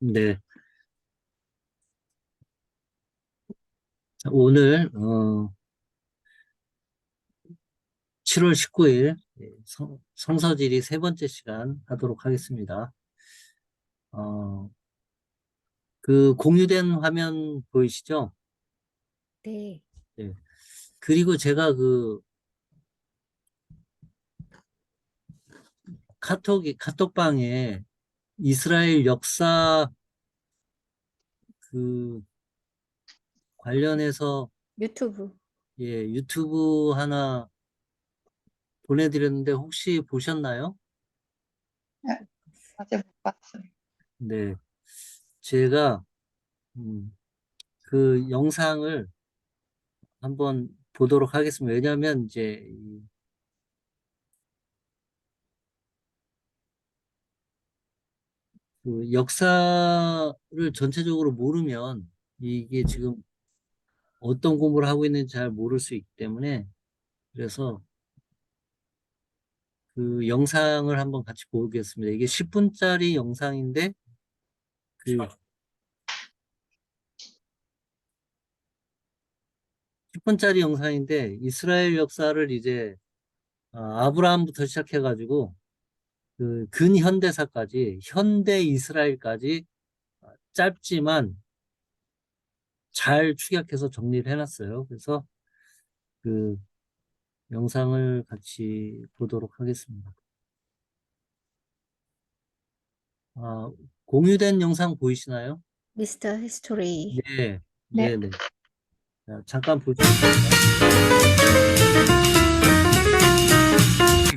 네. 오늘, 7월 19일, 성서지리 세 번째 시간 하도록 하겠습니다. 어, 그 공유된 화면 보이시죠? 네. 네. 그리고 제가 그 카톡방에 이스라엘 역사 그 관련해서 유튜브. 유튜브 하나 보내드렸는데 혹시 보셨나요? 네, 아직 못 봤어요. 네. 제가, 그 영상을 한번 보도록 하겠습니다. 왜냐하면 이제 그 역사를 전체적으로 모르면 이게 지금 어떤 공부를 하고 있는지 잘 모를 수 있기 때문에 그래서 그 영상을 한번 같이 보겠습니다. 이게 10분짜리 영상인데 그 10분짜리 영상인데 이스라엘 역사를 이제 아브라함부터 시작해가지고 그 근현대사까지 현대 이스라엘까지 짧지만 잘 축약해서 정리를 해놨어요. 그래서 그 영상을 같이 보도록 하겠습니다. 아, 공유된 영상 보이시나요? 미스터 히스토리. 네, 네. 네. 자, 잠깐 보시겠습니다.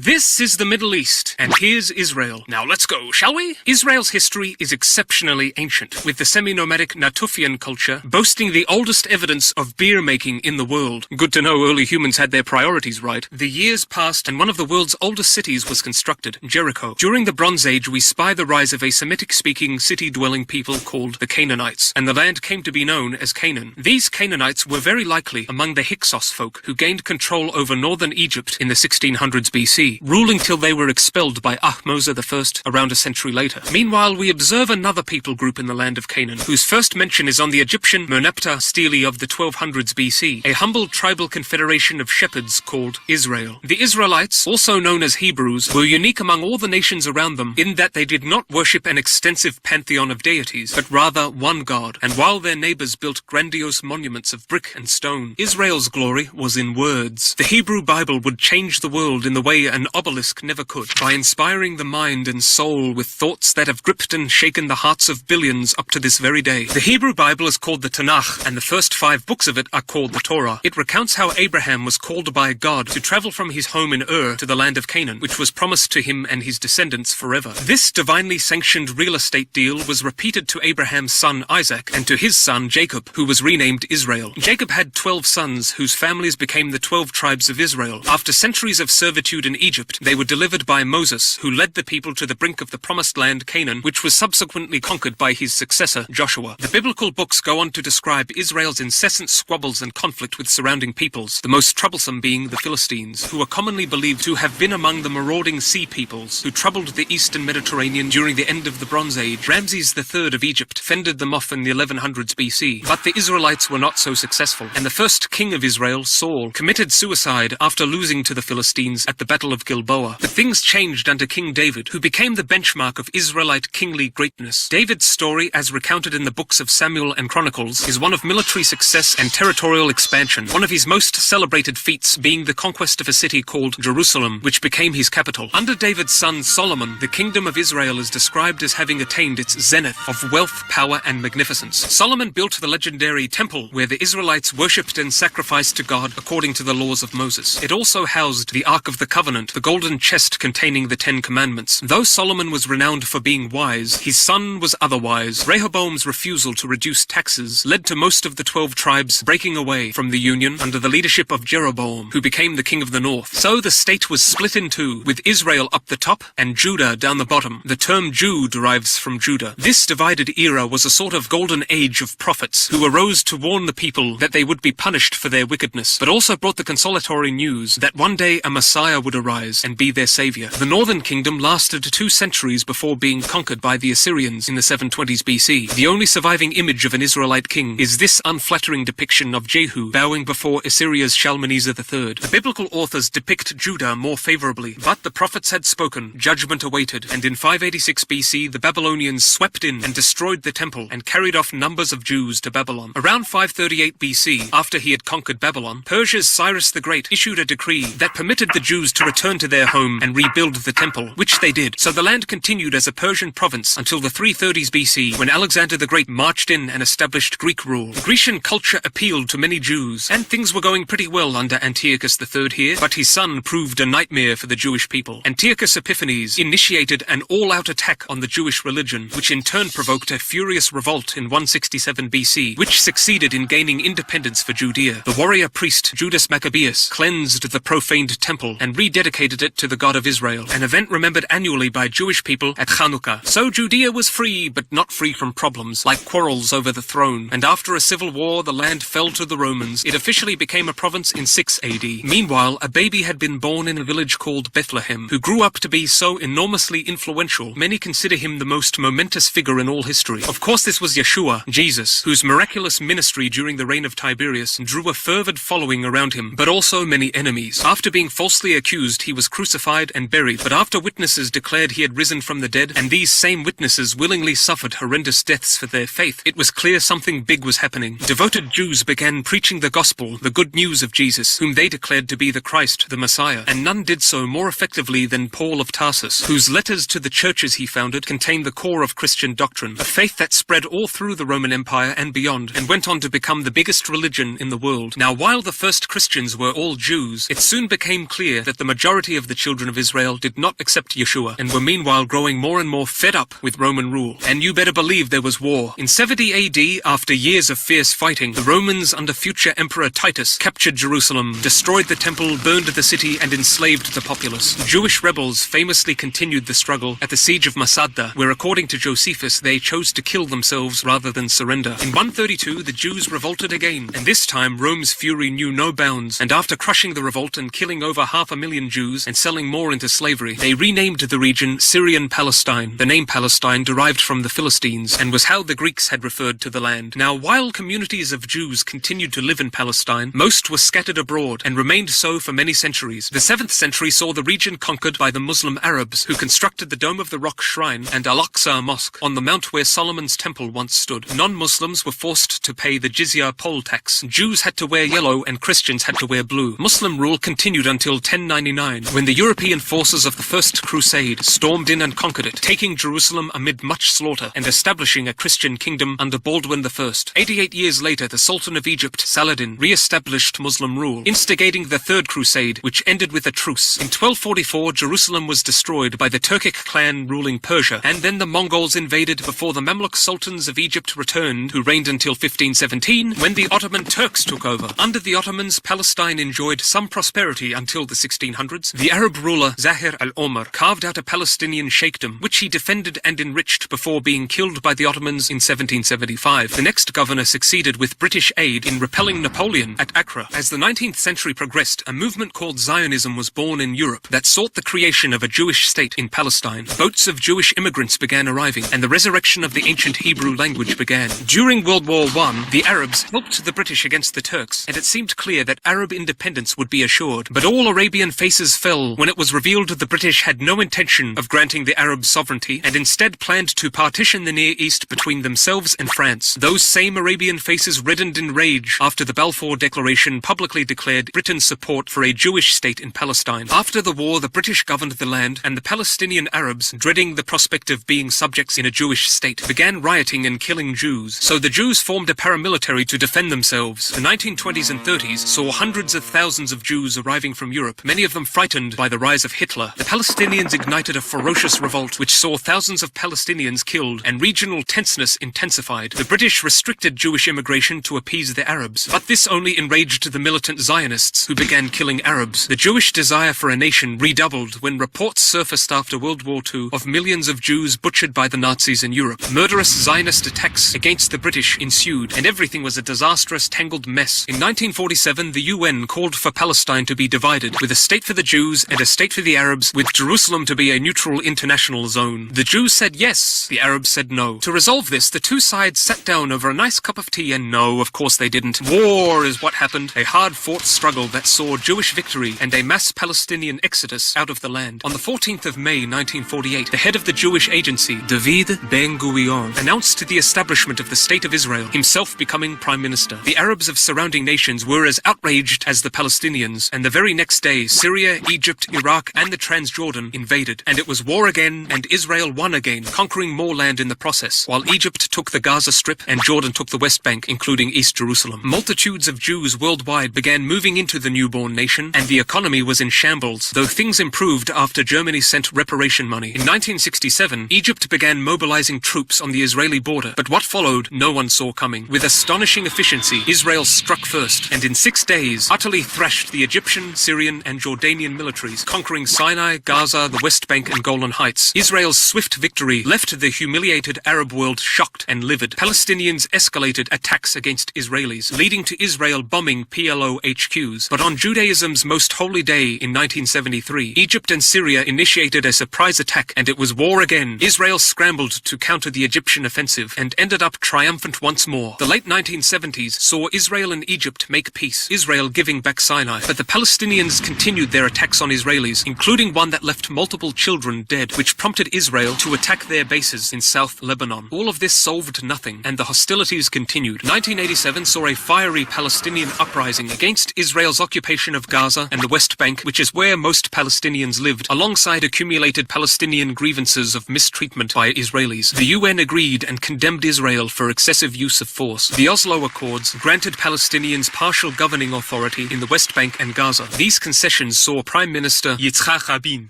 This is the Middle East, and here's Israel. Now let's go, shall we? Israel's history is exceptionally ancient, with the semi-nomadic Natufian culture boasting the oldest evidence of beer making in the world. Good to know early humans had their priorities right. The years passed, and one of the world's oldest cities was constructed, Jericho. During the Bronze Age, we spy the rise of a Semitic-speaking city-dwelling people called the Canaanites, and the land came to be known as Canaan. These Canaanites were very likely among the Hyksos folk, who gained control over northern Egypt in the 1600s BC. Ruling till they were expelled by Ahmose I around a century later. Meanwhile, we observe another people group in the land of Canaan, whose first mention is on the Egyptian Merneptah stele of the 1200s BC, a humble tribal confederation of shepherds called Israel. The Israelites, also known as Hebrews, were unique among all the nations around them in that they did not worship an extensive pantheon of deities, but rather one God, and while their neighbors built grandiose monuments of brick and stone, Israel's glory was in words. The Hebrew Bible would change the world in the way an obelisk never could, by inspiring the mind and soul with thoughts that have gripped and shaken the hearts of billions up to this very day. The Hebrew Bible is called the Tanakh, and the first 5 books of it are called the Torah. It recounts how Abraham was called by God to travel from his home in Ur to the land of Canaan, which was promised to him and his descendants forever. This divinely sanctioned real estate deal was repeated to Abraham's son Isaac, and to his son Jacob, who was renamed Israel. Jacob had 12 sons, whose families became the 12 tribes of Israel. After centuries of servitude in Egypt, they were delivered by Moses, who led the people to the brink of the promised land Canaan, which was subsequently conquered by his successor, Joshua. The biblical books go on to describe Israel's incessant squabbles and conflict with surrounding peoples, the most troublesome being the Philistines, who are commonly believed to have been among the marauding sea peoples who troubled the eastern Mediterranean during the end of the Bronze Age. Ramses III of Egypt fended them off in the 1100s BC, but the Israelites were not so successful, and the first king of Israel, Saul, committed suicide after losing to the Philistines at the Battle of Gilboa. But things changed under King David, who became the benchmark of Israelite kingly greatness. David's story, as recounted in the books of Samuel and Chronicles, is one of military success and territorial expansion, one of his most celebrated feats being the conquest of a city called Jerusalem, which became his capital. Under David's son Solomon, the kingdom of Israel is described as having attained its zenith of wealth, power, and magnificence. Solomon built the legendary temple, where the Israelites worshipped and sacrificed to God according to the laws of Moses. It also housed the Ark of the Covenant, the golden chest containing the 10 Commandments. Though Solomon was renowned for being wise, his son was otherwise. Rehoboam's refusal to reduce taxes led to most of the 12 tribes breaking away from the union under the leadership of Jeroboam, who became the king of the north. So the state was split in two, with Israel up the top and Judah down the bottom. The term Jew derives from Judah. This divided era was a sort of golden age of prophets who arose to warn the people that they would be punished for their wickedness, but also brought the consolatory news that one day a Messiah would arrive. allies and be their savior. The northern kingdom lasted 2 centuries before being conquered by the Assyrians in the 720s BC. The only surviving image of an Israelite king is this unflattering depiction of Jehu bowing before Assyria's Shalmaneser III. The biblical authors depict Judah more favorably, but the prophets had spoken, judgment awaited, and in 586 BC the Babylonians swept in and destroyed the temple and carried off numbers of Jews to Babylon. Around 538 BC, after he had conquered Babylon, Persia's Cyrus the Great issued a decree that permitted the Jews to return to their home and rebuild the temple, which they did. So the land continued as a Persian province until the 330s BC, when Alexander the Great marched in and established Greek rule. Grecian culture appealed to many Jews, and things were going pretty well under Antiochus III here, but his son proved a nightmare for the Jewish people. Antiochus Epiphanes initiated an all-out attack on the Jewish religion, which in turn provoked a furious revolt in 167 BC, which succeeded in gaining independence for Judea. The warrior priest Judas Maccabeus cleansed the profaned temple and rededicated it to the God of Israel, an event remembered annually by Jewish people at Chanukah. So Judea was free, but not free from problems, like quarrels over the throne, and after a civil war the land fell to the Romans. It officially became a province in 6 AD. Meanwhile, a baby had been born in a village called Bethlehem, who grew up to be so enormously influential, many consider him the most momentous figure in all history. Of course, this was Yeshua, Jesus, whose miraculous ministry during the reign of Tiberius drew a fervent following around him, but also many enemies. After being falsely accused, he was crucified and buried, but after witnesses declared he had risen from the dead, and these same witnesses willingly suffered horrendous deaths for their faith, it was clear something big was happening. Devoted Jews began preaching the gospel, the good news of Jesus, whom they declared to be the Christ, the Messiah, and none did so more effectively than Paul of Tarsus, whose letters to the churches he founded contained the core of Christian doctrine, a faith that spread all through the Roman Empire and beyond, and went on to become the biggest religion in the world. Now, while the first Christians were all Jews, it soon became clear that the majority of the children of Israel did not accept Yeshua, and were meanwhile growing more and more fed up with Roman rule. And you better believe there was war. In 70 AD, after years of fierce fighting, the Romans under future Emperor Titus captured Jerusalem, destroyed the temple, burned the city, and enslaved the populace. Jewish rebels famously continued the struggle at the siege of Masada, where according to Josephus they chose to kill themselves rather than surrender. In 132 the Jews revolted again, and this time Rome's fury knew no bounds, and after crushing the revolt and killing over 500,000 Jews and selling more into slavery, they renamed the region Syrian Palestine. The name Palestine derived from the Philistines, and was how the Greeks had referred to the land. Now, while communities of Jews continued to live in Palestine, most were scattered abroad, and remained so for many centuries. The 7th century saw the region conquered by the Muslim Arabs, who constructed the Dome of the Rock Shrine and Al-Aqsa Mosque on the mount where Solomon's temple once stood. Non-Muslims were forced to pay the jizya poll tax. Jews had to wear yellow and Christians had to wear blue. Muslim rule continued until 1099, when the European forces of the First Crusade stormed in and conquered it, taking Jerusalem amid much slaughter and establishing a Christian kingdom under Baldwin I. 88 years later, the Sultan of Egypt, Saladin, re-established Muslim rule, instigating the Third Crusade, which ended with a truce. In 1244, Jerusalem was destroyed by the Turkic clan ruling Persia, and then the Mongols invaded before the Mamluk sultans of Egypt returned, who reigned until 1517, when the Ottoman Turks took over. Under the Ottomans, Palestine enjoyed some prosperity until the 1600s. The Arab ruler Zahir al-Omar carved out a Palestinian sheikhdom, which he defended and enriched before being killed by the Ottomans in 1775. The next governor succeeded with British aid in repelling Napoleon at Accra. As the 19th century progressed, a movement called Zionism was born in Europe that sought the creation of a Jewish state in Palestine. Boats of Jewish immigrants began arriving, and the resurrection of the ancient Hebrew language began. During World War I, the Arabs helped the British against the Turks, and it seemed clear that Arab independence would be assured. But all Arabian faces fell when it was revealed the British had no intention of granting the Arabs sovereignty, and instead planned to partition the Near East between themselves and France. Those same Arabian faces reddened in rage after the Balfour Declaration publicly declared Britain's support for a Jewish state in Palestine. After the war, the British governed the land, and the Palestinian Arabs, dreading the prospect of being subjects in a Jewish state, began rioting and killing Jews. So the Jews formed a paramilitary to defend themselves. The 1920s and 30s saw hundreds of thousands of Jews arriving from Europe, many of them frightened by the rise of Hitler. The Palestinians ignited a ferocious revolt which saw thousands of Palestinians killed, and regional tenseness intensified. The British restricted Jewish immigration to appease the Arabs, but this only enraged the militant Zionists, who began killing Arabs. The Jewish desire for a nation redoubled when reports surfaced after World War II of millions of Jews butchered by the Nazis in Europe. Murderous Zionist attacks against the British ensued, and everything was a disastrous, tangled mess. In 1947, the UN called for Palestine to be divided, with a state for the Jews and a state for the Arabs, with Jerusalem to be a neutral international zone. The Jews said yes, the Arabs said no. To resolve this, the two sides sat down over a nice cup of tea, and no, of course they didn't. War is what happened, a hard-fought struggle that saw Jewish victory and a mass Palestinian exodus out of the land. On the 14th of May 1948, the head of the Jewish agency, David Ben-Gurion, announced the establishment of the State of Israel, himself becoming prime minister. The Arabs of surrounding nations were as outraged as the Palestinians, and the very next day, Syria, Egypt, Iraq, and the Transjordan invaded, and it was war again, and Israel won again, conquering more land in the process, while Egypt took the Gaza Strip and Jordan took the West Bank, including East Jerusalem. Multitudes of Jews worldwide began moving into the newborn nation, and the economy was in shambles, though things improved after Germany sent reparation money. In 1967, Egypt began mobilizing troops on the Israeli border, but what followed, no one saw coming. With astonishing efficiency, Israel struck first, and in 6 days, utterly thrashed the Egyptian, Syrian, and Jordanian militaries, conquering Sinai, Gaza, the West Bank, and Golan Heights. Israel's swift victory left the humiliated Arab world shocked and livid. Palestinians escalated attacks against Israelis, leading to Israel bombing PLO HQs. But on Judaism's most holy day in 1973, Egypt and Syria initiated a surprise attack, and it was war again. Israel scrambled to counter the Egyptian offensive and ended up triumphant once more. The late 1970s saw Israel and Egypt make peace, Israel giving back Sinai. But the Palestinians continued their attacks on Israelis, including one that left multiple children dead, which prompted Israel to attack their bases in South Lebanon. All of this solved nothing, and the hostilities continued. 1987 saw a fiery Palestinian uprising against Israel's occupation of Gaza and the West Bank, which is where most Palestinians lived, alongside accumulated Palestinian grievances of mistreatment by Israelis. The UN agreed and condemned Israel for excessive use of force. The Oslo Accords granted Palestinians partial governing authority in the West Bank and Gaza. These concessions saw Prime Minister Yitzhak Rabin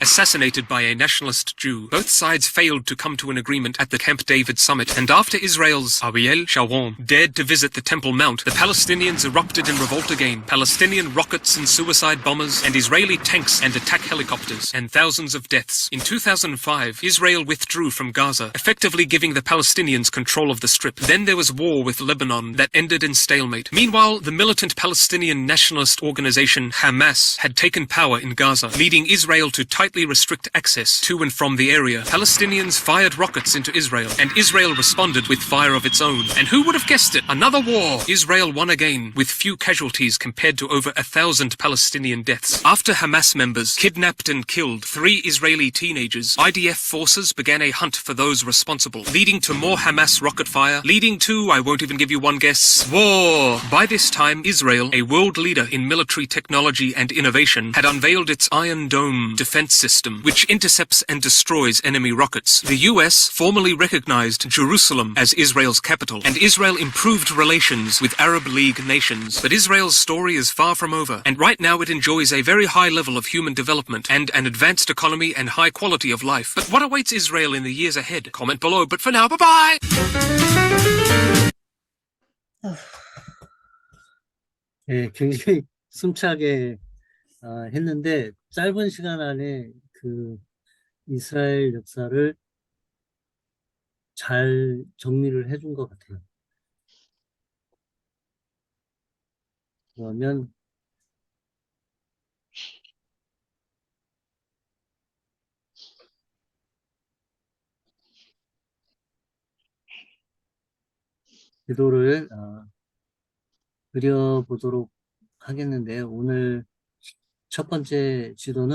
assassinated by a nationalist Jew. Both sides failed to come to an agreement at the Camp David summit, and after Israel's Ariel Sharon dared to visit the Temple Mount, the Palestinians erupted in revolt again. Palestinian rockets and suicide bombers, and Israeli tanks and attack helicopters, and thousands of deaths. In 2005, Israel withdrew from Gaza, effectively giving the Palestinians control of the Strip. Then there was war with Lebanon that ended in stalemate. Meanwhile, the militant Palestinian nationalist organization Hamas had taken power in Gaza, leading Israel to tightly restrict access to and from the area. Palestinians fired rockets into Israel, and Israel responded with fire of its own. And who would have guessed it? Another war! Israel won again, with few casualties compared to over 1,000 Palestinian deaths. After Hamas members kidnapped and killed 3 Israeli teenagers, IDF forces began a hunt for those responsible, leading to more Hamas rocket fire, leading to, I won't even give you one guess, war! By this time, Israel, a world leader in military technology and innovation, had unveiled its Iron Dome defense system, which intercepts and destroys enemy rockets. The US formally recognized Jerusalem as Israel's capital, and Israel improved relations with Arab League nations. But Israel's story is far from over, and right now it enjoys a very high level of human development and an advanced economy and high quality of life. But what awaits Israel in the years ahead? Comment below, but for now, bye-bye! 어휴, 예, 굉장히 숨차게 했는데 짧은 시간 안에 그 이스라엘 역사를 잘 정리를 해준 것 같아요. 그러면 기도를 그려보도록 하겠는데, 오늘 첫 번째 지도는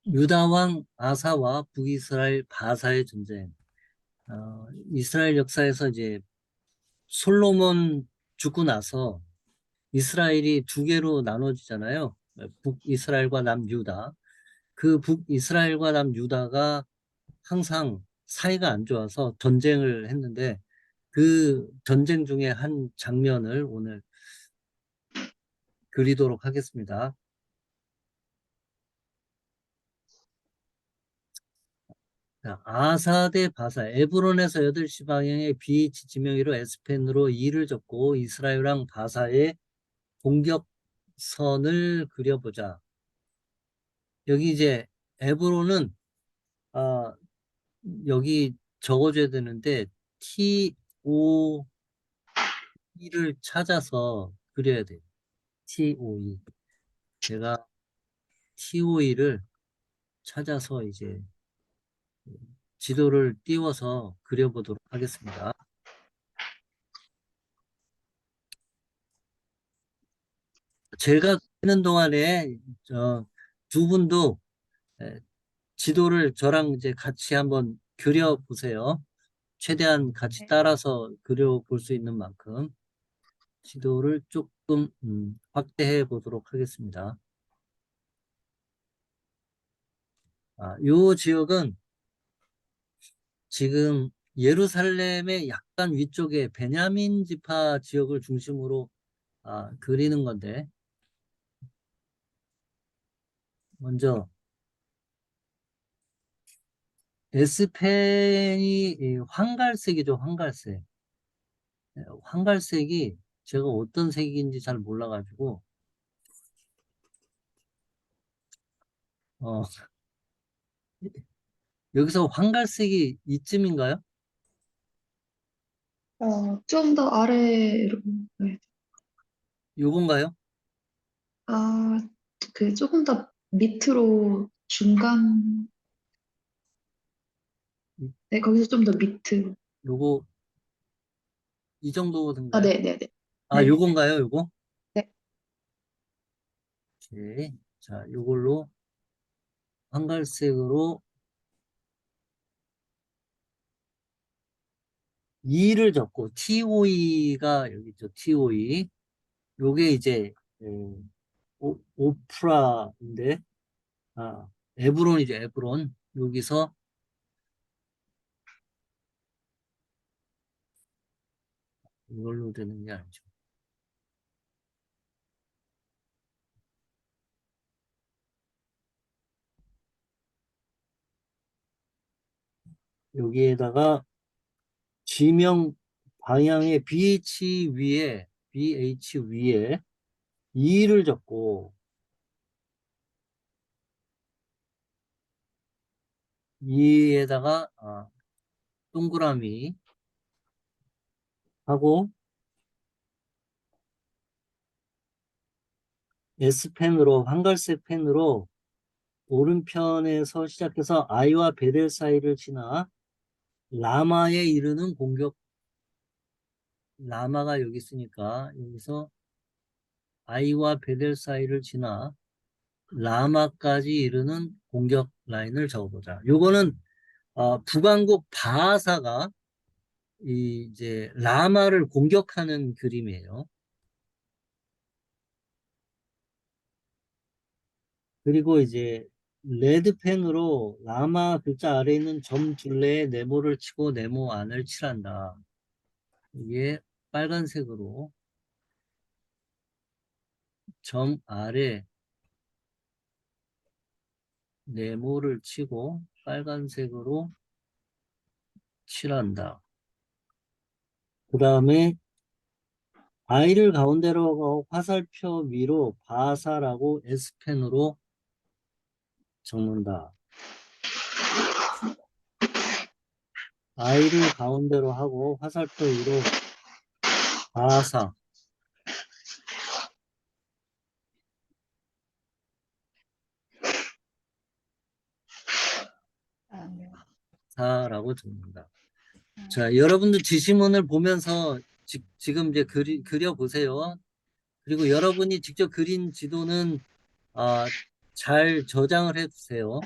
유다왕 아사와 북이스라엘 바사의 전쟁. 이스라엘 역사에서 이제 솔로몬 죽고 나서 이스라엘이 2개로 나눠지잖아요. 북이스라엘과 남유다. 그 북이스라엘과 남유다가 항상 사이가 안 좋아서 전쟁을 했는데, 그 전쟁 중에 한 장면을 오늘 그리도록 하겠습니다. 자, 아사 대 바사, 에브론에서 8시 방향의 BH 지명이로 S펜으로 2를 접고 이스라엘왕 바사의 공격선을 그려보자. 여기 이제 에브론은 여기 적어줘야 되는데 TO를 찾아서 그려야 돼요. TOE. 제가 TOE를 찾아서 이제 지도를 띄워서 그려보도록 하겠습니다. 제가 그리는 동안에 두 분도 에, 지도를 저랑 이제 같이 한번 그려보세요. 최대한 같이 네. 따라서 그려볼 수 있는 만큼 지도를 조금 확대해 보도록 하겠습니다. 요 지역은 지금 예루살렘의 약간 위쪽에 베냐민 지파 지역을 중심으로 그리는 건데, 먼저 S펜이 이 황갈색이죠, 황갈색. 네, 황갈색이 제가 어떤 색인지 잘 몰라가지고 어, 여기서 황갈색이 이쯤인가요? 좀 더 아래로. 네. 요건가요? 아, 그 조금 더 밑으로 중간, 이- 네, 거기서 좀 더 밑으로. 요거 이 아, 정도든가요? 네네네. 네. 요건가요, 요거? 네. 오케이. 자, 요걸로 황갈색으로 2를 적고 TOE가 여기 있죠. TOE. 요게 이제 오프라인데 아, 에브론이죠. 에브론. 여기서 이걸로 되는 게 아니죠. 여기에다가 지명 방향의 BH 위에 2를 적고 2에다가 동그라미 하고 S펜으로 한갈색 펜으로 오른편에서 시작해서 I와 베델 사이를 지나 라마에 이르는 공격. 라마가 여기 있으니까 여기서 I와 베델 사이를 지나 라마까지 이르는 공격 라인을 적어보자. 요거는 북왕국 바하사가 이제 라마를 공격하는 그림이에요. 그리고 이제 레드펜으로 라마 글자 아래에 있는 점 둘레에 네모를 치고 네모 안을 칠한다. 이게 빨간색으로 점 아래 네모를 치고 빨간색으로 칠한다. 그 다음에 I를 가운데로 하고 화살표 위로 바사라고 S펜으로 적는다. I를 가운데로 하고 화살표 위로 바사 네. 사라고 적는다. 자, 여러분들 지시문을 보면서 지금 이제 그려보세요. 그리고 여러분이 직접 그린 지도는 잘 저장을 해두세요.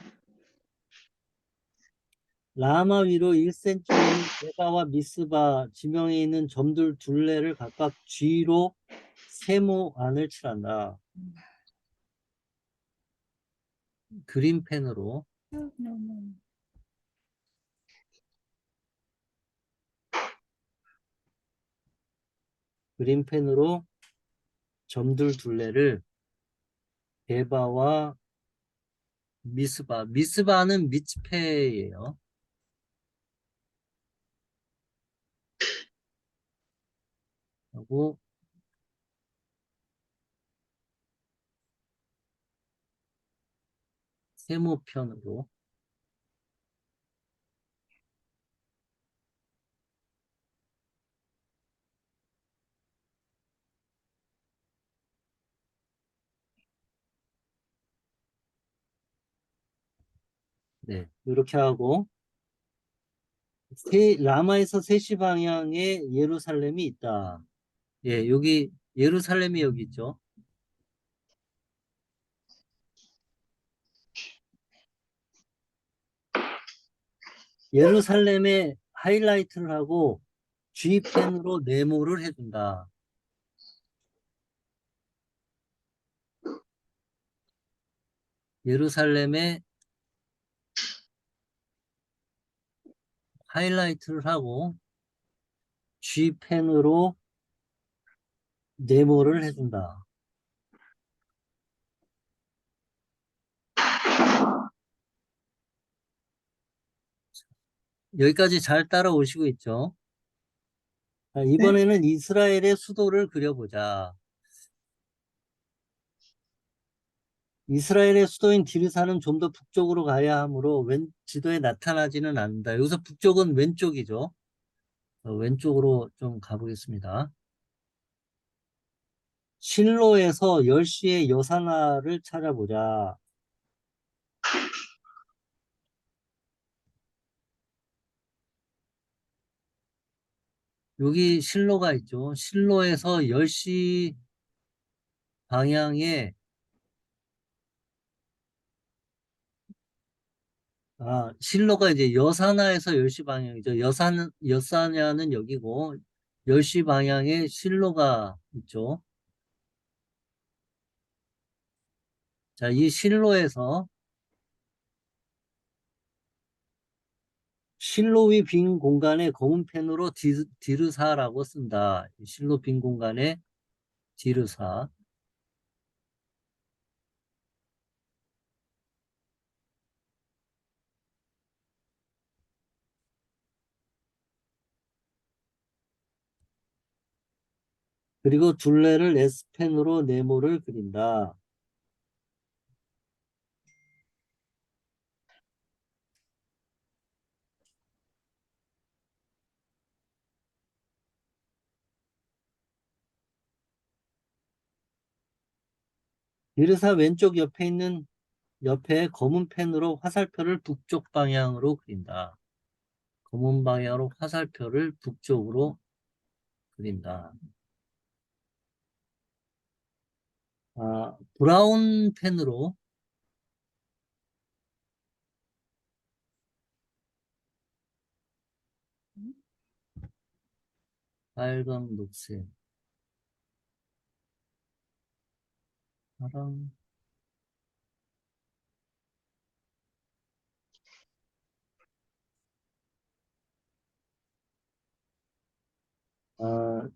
라마 위로 1cm 있는 게바와 미스바 지명에 있는 점들 둘레를 각각 G로 세모 안을 칠한다. 그림펜으로 그림펜으로 점들 둘레를 게바와 미스바는 미츠페예요. 하고 세모편으로 네, 이렇게 하고 라마에서 3시 방향에 예루살렘이 있다. 예, 여기 예루살렘이 여기 있죠. 예루살렘에 하이라이트를 하고 G펜으로 네모를 해준다. 예루살렘에 하이라이트를 하고 G펜으로 네모를 해준다. 여기까지 잘 따라오시고 있죠? 자, 네. 이번에는 이스라엘의 수도를 그려보자. 이스라엘의 수도인 디르사는 좀 더 북쪽으로 가야 하므로 지도에 나타나지는 않는다. 여기서 북쪽은 왼쪽이죠. 왼쪽으로 좀 가보겠습니다. 실로에서 10시에 여사나를 찾아보자. 여기 실로가 있죠. 실로에서 10시 방향에 실로가 이제 여사나에서 10시 방향이죠. 여사냐는 여기고 10시 방향에 실로가 있죠. 자, 이 실로에서 실로 위 빈 공간에 검은 펜으로 디르사라고 쓴다. 실로 빈 공간에 디르사. 그리고 둘레를 S펜으로 네모를 그린다. 디르사 왼쪽 옆에 검은 펜으로 화살표를 북쪽 방향으로 그린다. 검은 방향으로 화살표를 북쪽으로 그린다. 브라운 펜으로 빨강, 녹색, 파랑, 아,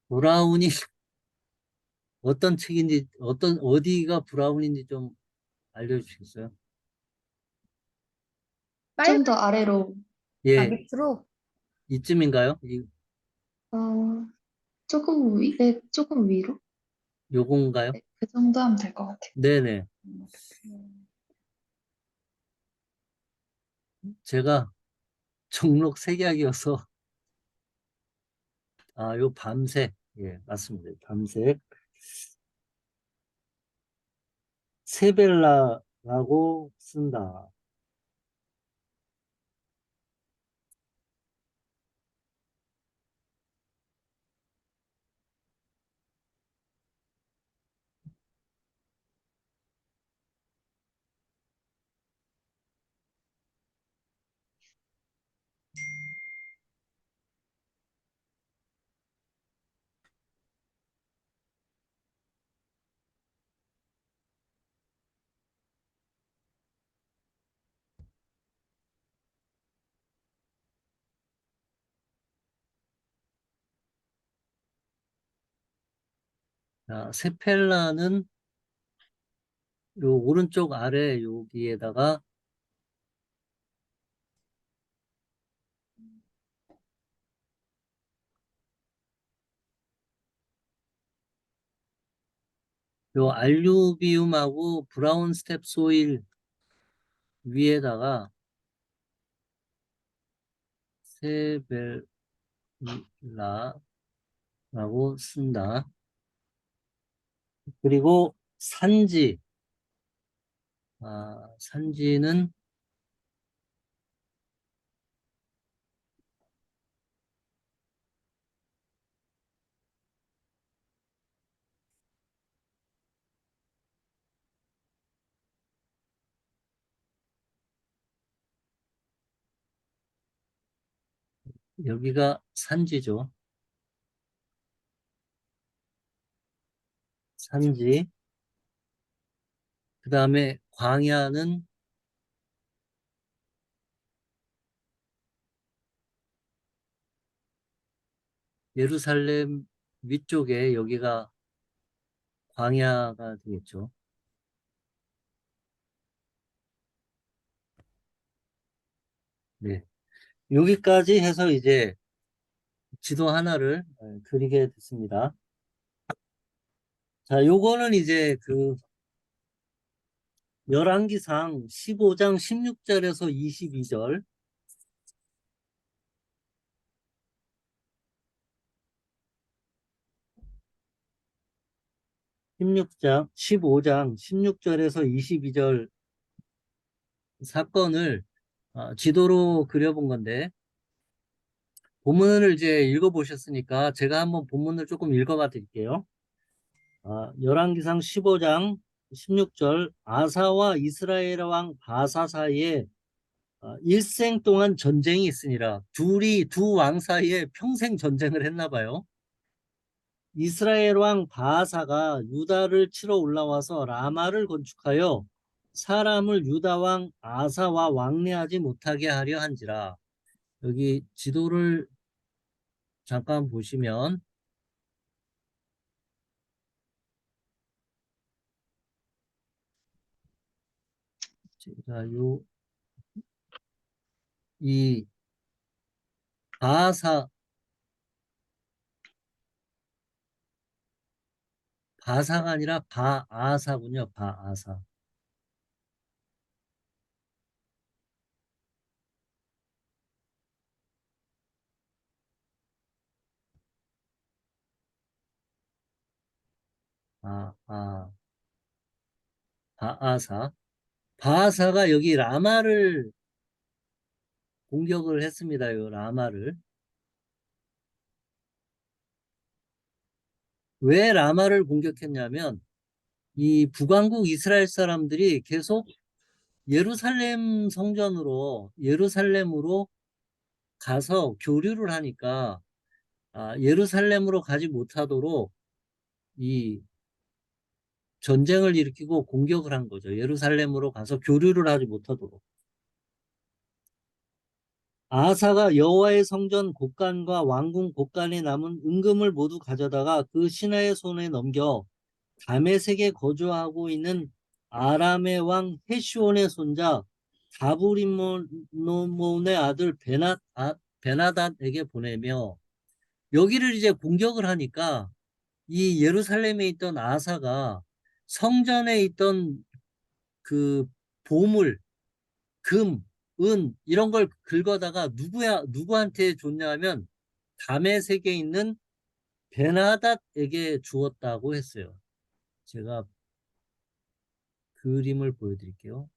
브라운이 어떤 책인지, 어디가 브라운인지 좀 알려주시겠어요? 좀 빨간 더 아래로, 예, 밑으로. 이쯤인가요? 어, 조금 위로? 요건가요? 네, 그 정도 하면 될 것 같아요. 네네. 제가 종록 색약이어서, 요 밤색. 예, 맞습니다. 밤색. 세벨라라고 쓴다. 자, 세펠라는 요 오른쪽 아래 여기에다가 요 알루비움하고 브라운 스텝 소일 위에다가 세벨라라고 쓴다. 그리고 산지, 산지는 여기가 산지죠. 산지. 그 다음에 광야는 예루살렘 위쪽에 여기가 광야가 되겠죠. 네. 여기까지 해서 이제 지도 하나를 그리게 됐습니다. 자, 요거는 이제 그 열왕기상 15장 16절에서 22절, 15장 16절에서 22절 사건을 지도로 그려본 건데, 본문을 이제 읽어보셨으니까 제가 한번 본문을 조금 읽어봐 드릴게요. 열왕기상 15장 16절, 아사와 이스라엘 왕 바사 사이에 일생 동안 전쟁이 있으니라. 두 왕 사이에 평생 전쟁을 했나 봐요. 이스라엘 왕 바하사가 유다를 치러 올라와서 라마를 건축하여 사람을 유다 왕 아사와 왕래하지 못하게 하려 한지라. 여기 지도를 잠깐 보시면 제가 이 바하사 바사가 아니라 바아사군요. 바아사. 아, 아, 바아사. 바하사가 여기 라마를 공격을 했습니다. 요 라마를. 왜 라마를 공격했냐면 이 북왕국 이스라엘 사람들이 계속 예루살렘으로 가서 교류를 하니까 예루살렘으로 가지 못하도록 이 전쟁을 일으키고 공격을 한 거죠. 예루살렘으로 가서 교류를 하지 못하도록. 아하사가 여호와의 성전 곳간과 왕궁 곳간에 남은 은금을 모두 가져다가 그 신하의 손에 넘겨 다메섹에 거주하고 있는 아람의 왕 헤시온의 손자 다브리몬의 아들 베나닷에게 보내며, 여기를 이제 공격을 하니까 이 예루살렘에 있던 아사가 성전에 있던 그 보물, 금, 은 이런 걸 긁어다가 누구한테 줬냐면 다메섹에 있는 베나닷에게 주었다고 했어요. 제가 그림을 보여드릴게요.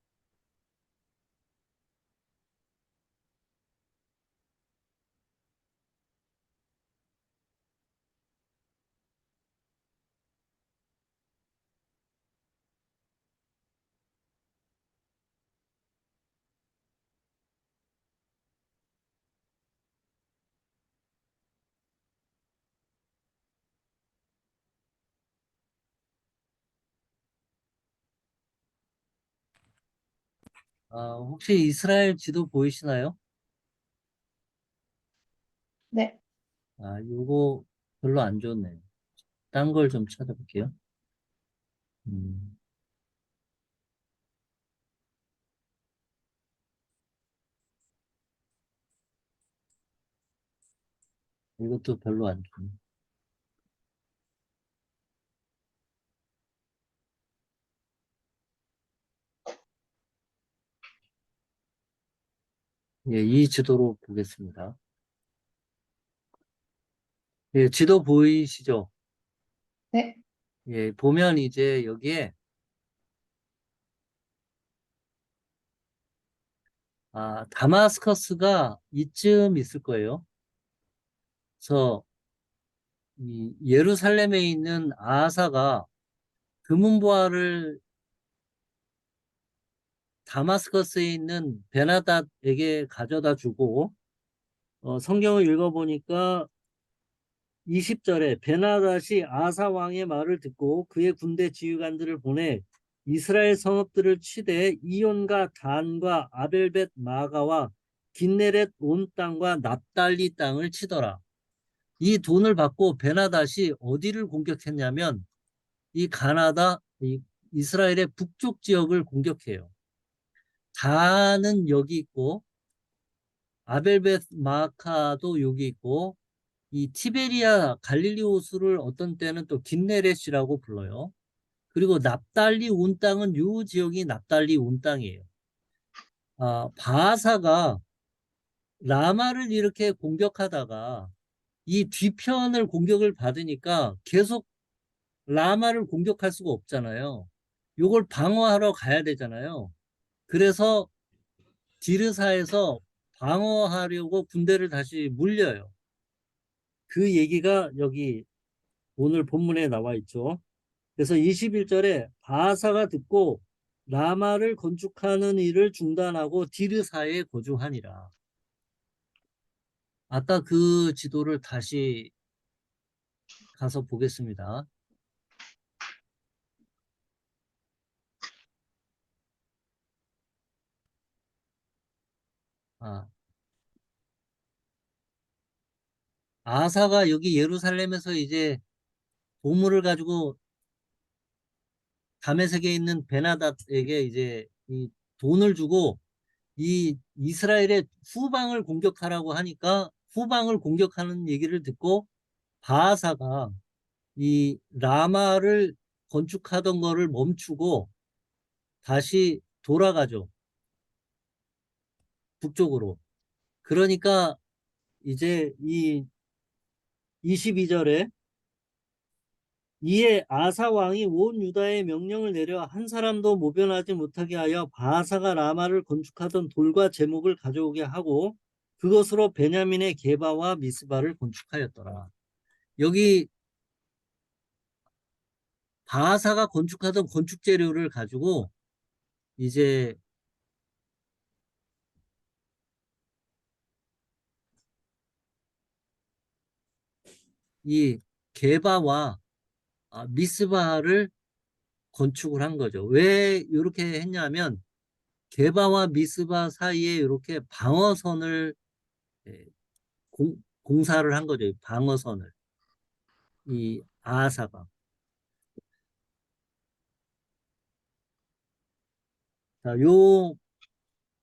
혹시 이스라엘 지도 보이시나요? 네. 요거 별로 안 좋네요. 딴 걸 좀 찾아볼게요. 음, 이것도 별로 안 좋네. 예, 이 지도로 보겠습니다. 예, 지도 보이시죠? 네. 예, 보면 이제 여기에 다마스커스가 이쯤 있을 거예요. 그래서 이 예루살렘에 있는 아사가 금은보화를 다마스커스에 있는 베나닷에게 가져다 주고 성경을 읽어보니까 20절에 베나닷이 아사 왕의 말을 듣고 그의 군대 지휘관들을 보내 이스라엘 성읍들을 치되 이온과 단과 아벨벳 마가와 긴네렛 온 땅과 납달리 땅을 치더라. 이 돈을 받고 베나닷이 어디를 공격했냐면 이 이스라엘의 북쪽 지역을 공격해요. 단은 여기 있고 아벨벳 마카도 여기 있고 이 티베리아 갈릴리 호수를 어떤 때는 또 긴네렛이라고 불러요. 그리고 납달리 온 땅은 이 지역이 납달리 온 땅이에요. 바하사가 라마를 이렇게 공격하다가 이 뒤편을 공격을 받으니까 계속 라마를 공격할 수가 없잖아요. 이걸 방어하러 가야 되잖아요. 그래서 디르사에서 방어하려고 군대를 다시 물려요. 그 얘기가 여기 오늘 본문에 나와 있죠. 그래서 21절에 바하사가 듣고 라마를 건축하는 일을 중단하고 디르사에 거주하니라. 아까 그 지도를 다시 가서 보겠습니다. 아, 아사가 여기 예루살렘에서 이제 보물을 가지고 다메섹에 있는 베나닷에게 이제 이 돈을 주고 이 이스라엘의 후방을 공격하라고 하니까 후방을 공격하는 얘기를 듣고 바하사가 이 라마를 건축하던 거를 멈추고 다시 돌아가죠. 북쪽으로. 그러니까 이제 이 22절에 이에 아사 왕이 온 유다에 명령을 내려 한 사람도 모변하지 못하게 하여 바하사가 라마를 건축하던 돌과 제목을 가져오게 하고 그것으로 베냐민의 게바와 미스바를 건축하였더라. 여기 바하사가 건축하던 건축 재료를 가지고 이제 이 게바와 미스바를 건축을 한 거죠. 왜 이렇게 했냐면 게바와 미스바 사이에 이렇게 방어선을 예, 공사를 한 거죠. 방어선을. 이 아하사가. 자, 요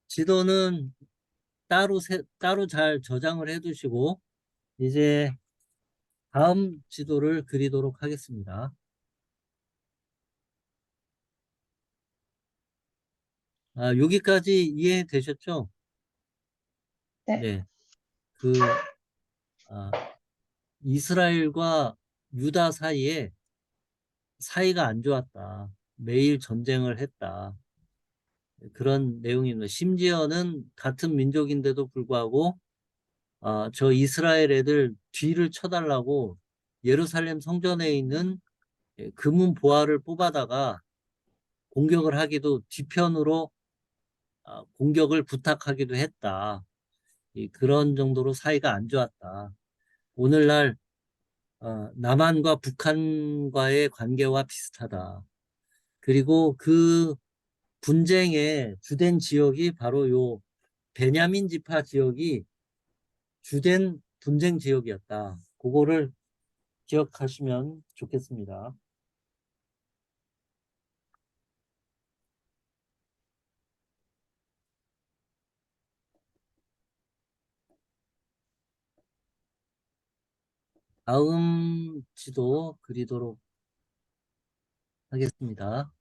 지도는 따로 잘 저장을 해 두시고 이제 다음 지도를 그리도록 하겠습니다. 여기까지 이해되셨죠? 네. 네. 그 아, 이스라엘과 유다 사이에 사이가 안 좋았다. 매일 전쟁을 했다. 그런 내용입니다. 심지어는 같은 민족인데도 불구하고 저 이스라엘 애들 뒤를 쳐달라고 예루살렘 성전에 있는 금은 보화를 뽑아다가 공격을 하기도 뒤편으로 공격을 부탁하기도 했다. 그런 정도로 사이가 안 좋았다. 오늘날 남한과 북한과의 관계와 비슷하다. 그리고 그 분쟁의 주된 지역이 바로 요 베냐민 지파 지역이 주된 분쟁 지역이었다. 그거를 기억하시면 좋겠습니다. 다음 지도 그리도록 하겠습니다.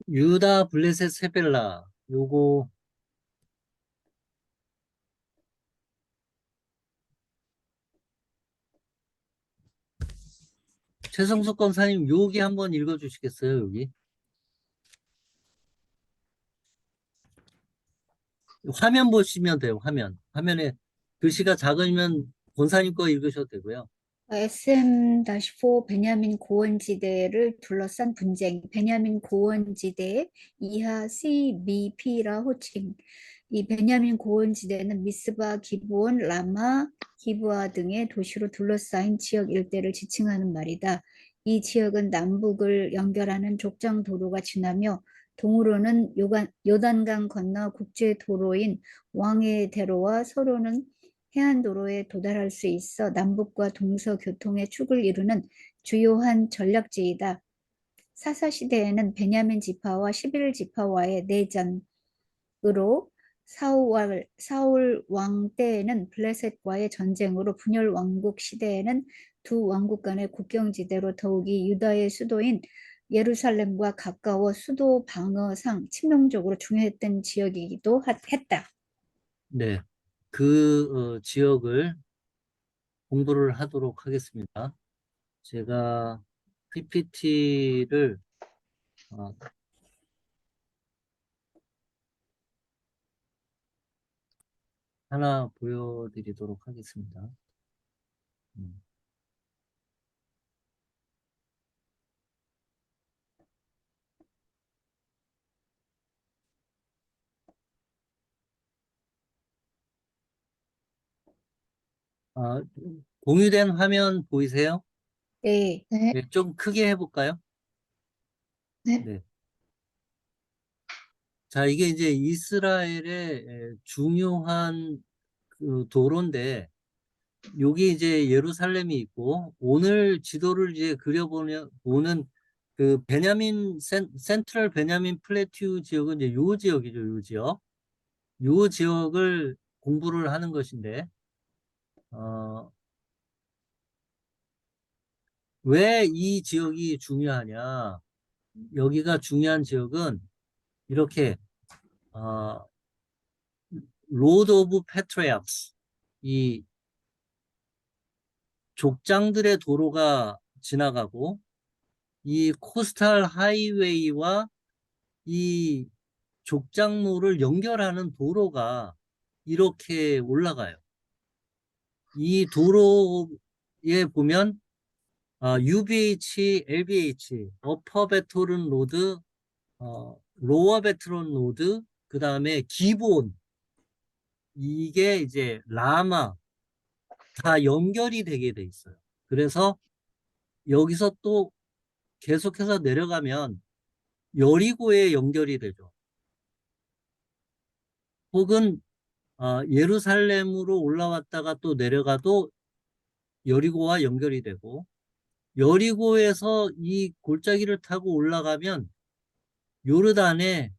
유다 블레셋 세벨라 요거 최성석 검사님 여기 한번 읽어주시겠어요? 여기 화면 보시면 돼요. 화면에 글씨가 작으면 권사님 거 읽으셔도 되고요. SM-4 베냐민 고원지대를 둘러싼 분쟁, 베냐민 고원지대 이하 CBP라 호칭. 이 베냐민 고원지대는 미스바, 기브온, 라마, 기브아 등의 도시로 둘러싸인 지역 일대를 지칭하는 말이다. 이 지역은 남북을 연결하는 족장 도로가 지나며 동으로는 요단강 건너 국제 도로인 왕의 대로와 서로는 해안도로에 도달할 수 있어 남북과 동서 교통의 축을 이루는 주요한 전략지이다. 사사시대에는 베냐민 지파와 11지파와의 내전으로 사울 왕 때에는 블레셋과의 전쟁으로 분열 왕국 시대에는 두 왕국 간의 국경지대로 더욱이 유다의 수도인 예루살렘과 가까워 수도 방어상 치명적으로 중요했던 지역이기도 했다. 네, 그 지역을 공부를 하도록 하겠습니다. 제가 PPT를 하나 보여드리도록 하겠습니다. 공유된 화면 보이세요? 네. 네. 네, 좀 크게 해볼까요? 네. 네. 자, 이게 이제 이스라엘의 중요한 그 도로인데, 여기 이제 예루살렘이 있고, 오늘 지도를 이제 보는 그 센트럴 베냐민 플래튜 지역은 이제 요 지역이죠, 요 지역. 요 지역을 공부를 하는 것인데, 왜 이 지역이 중요하냐? 여기가 중요한 지역은 이렇게, 로드 오브 패트리아트스, 이 족장들의 도로가 지나가고, 이 코스탈 하이웨이와 이 족장로를 연결하는 도로가 이렇게 올라가요. 이 도로에 보면 UBH, LBH, 어퍼 베토른 로드, 로어 베트론 로드, 그 다음에 기본, 이게 이제 라마 다 연결이 되게 돼 있어요. 그래서 여기서 또 계속해서 내려가면 여리고에 연결이 되죠. 혹은 예루살렘으로 올라왔다가 또 내려가도 여리고와 연결이 되고, 여리고에서 이 골짜기를 타고 올라가면 요르단의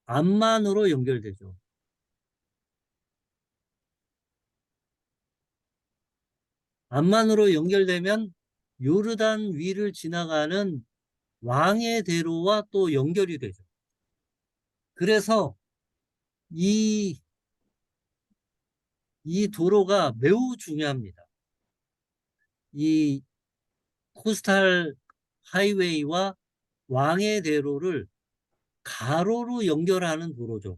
암만으로 연결되죠. 암만으로 연결되면 요르단 위를 지나가는 왕의 대로와 또 연결이 되죠. 그래서 이 도로가 매우 중요합니다. 이 코스탈 하이웨이와 왕의 대로를 가로로 연결하는 도로죠.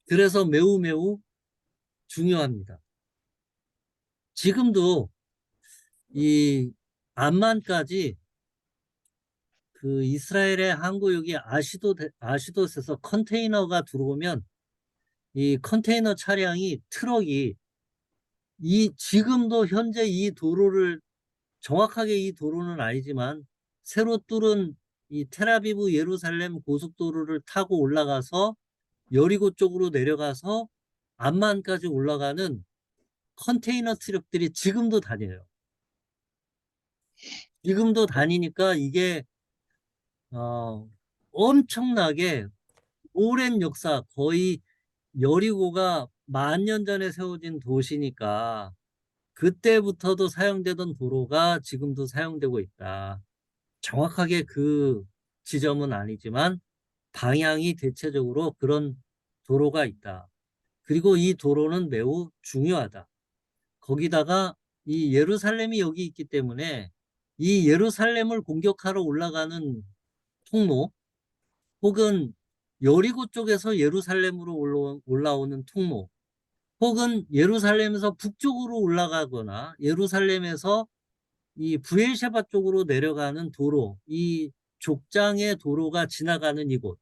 그래서 매우 매우 중요합니다. 지금도 이 암만까지 그 이스라엘의 항구역이 아시돗에서 컨테이너가 들어오면 이 컨테이너 차량이 트럭이 지금도 현재 이 도로를 정확하게 이 도로는 아니지만 새로 뚫은 이 텔아비브 예루살렘 고속도로를 타고 올라가서 여리고 쪽으로 내려가서 암만까지 올라가는 컨테이너 트럭들이 지금도 다녀요. 지금도 다니니까 이게 엄청나게 오랜 역사, 거의 여리고가 10,000년 전에 세워진 도시니까 그때부터도 사용되던 도로가 지금도 사용되고 있다. 정확하게 그 지점은 아니지만 방향이 대체적으로 그런 도로가 있다. 그리고 이 도로는 매우 중요하다. 거기다가 이 예루살렘이 여기 있기 때문에 이 예루살렘을 공격하러 올라가는 통로 혹은 여리고 쪽에서 예루살렘으로 올라오는 통로 혹은 예루살렘에서 북쪽으로 올라가거나 예루살렘에서 이 브엘셰바 쪽으로 내려가는 도로, 이 족장의 도로가 지나가는 이곳,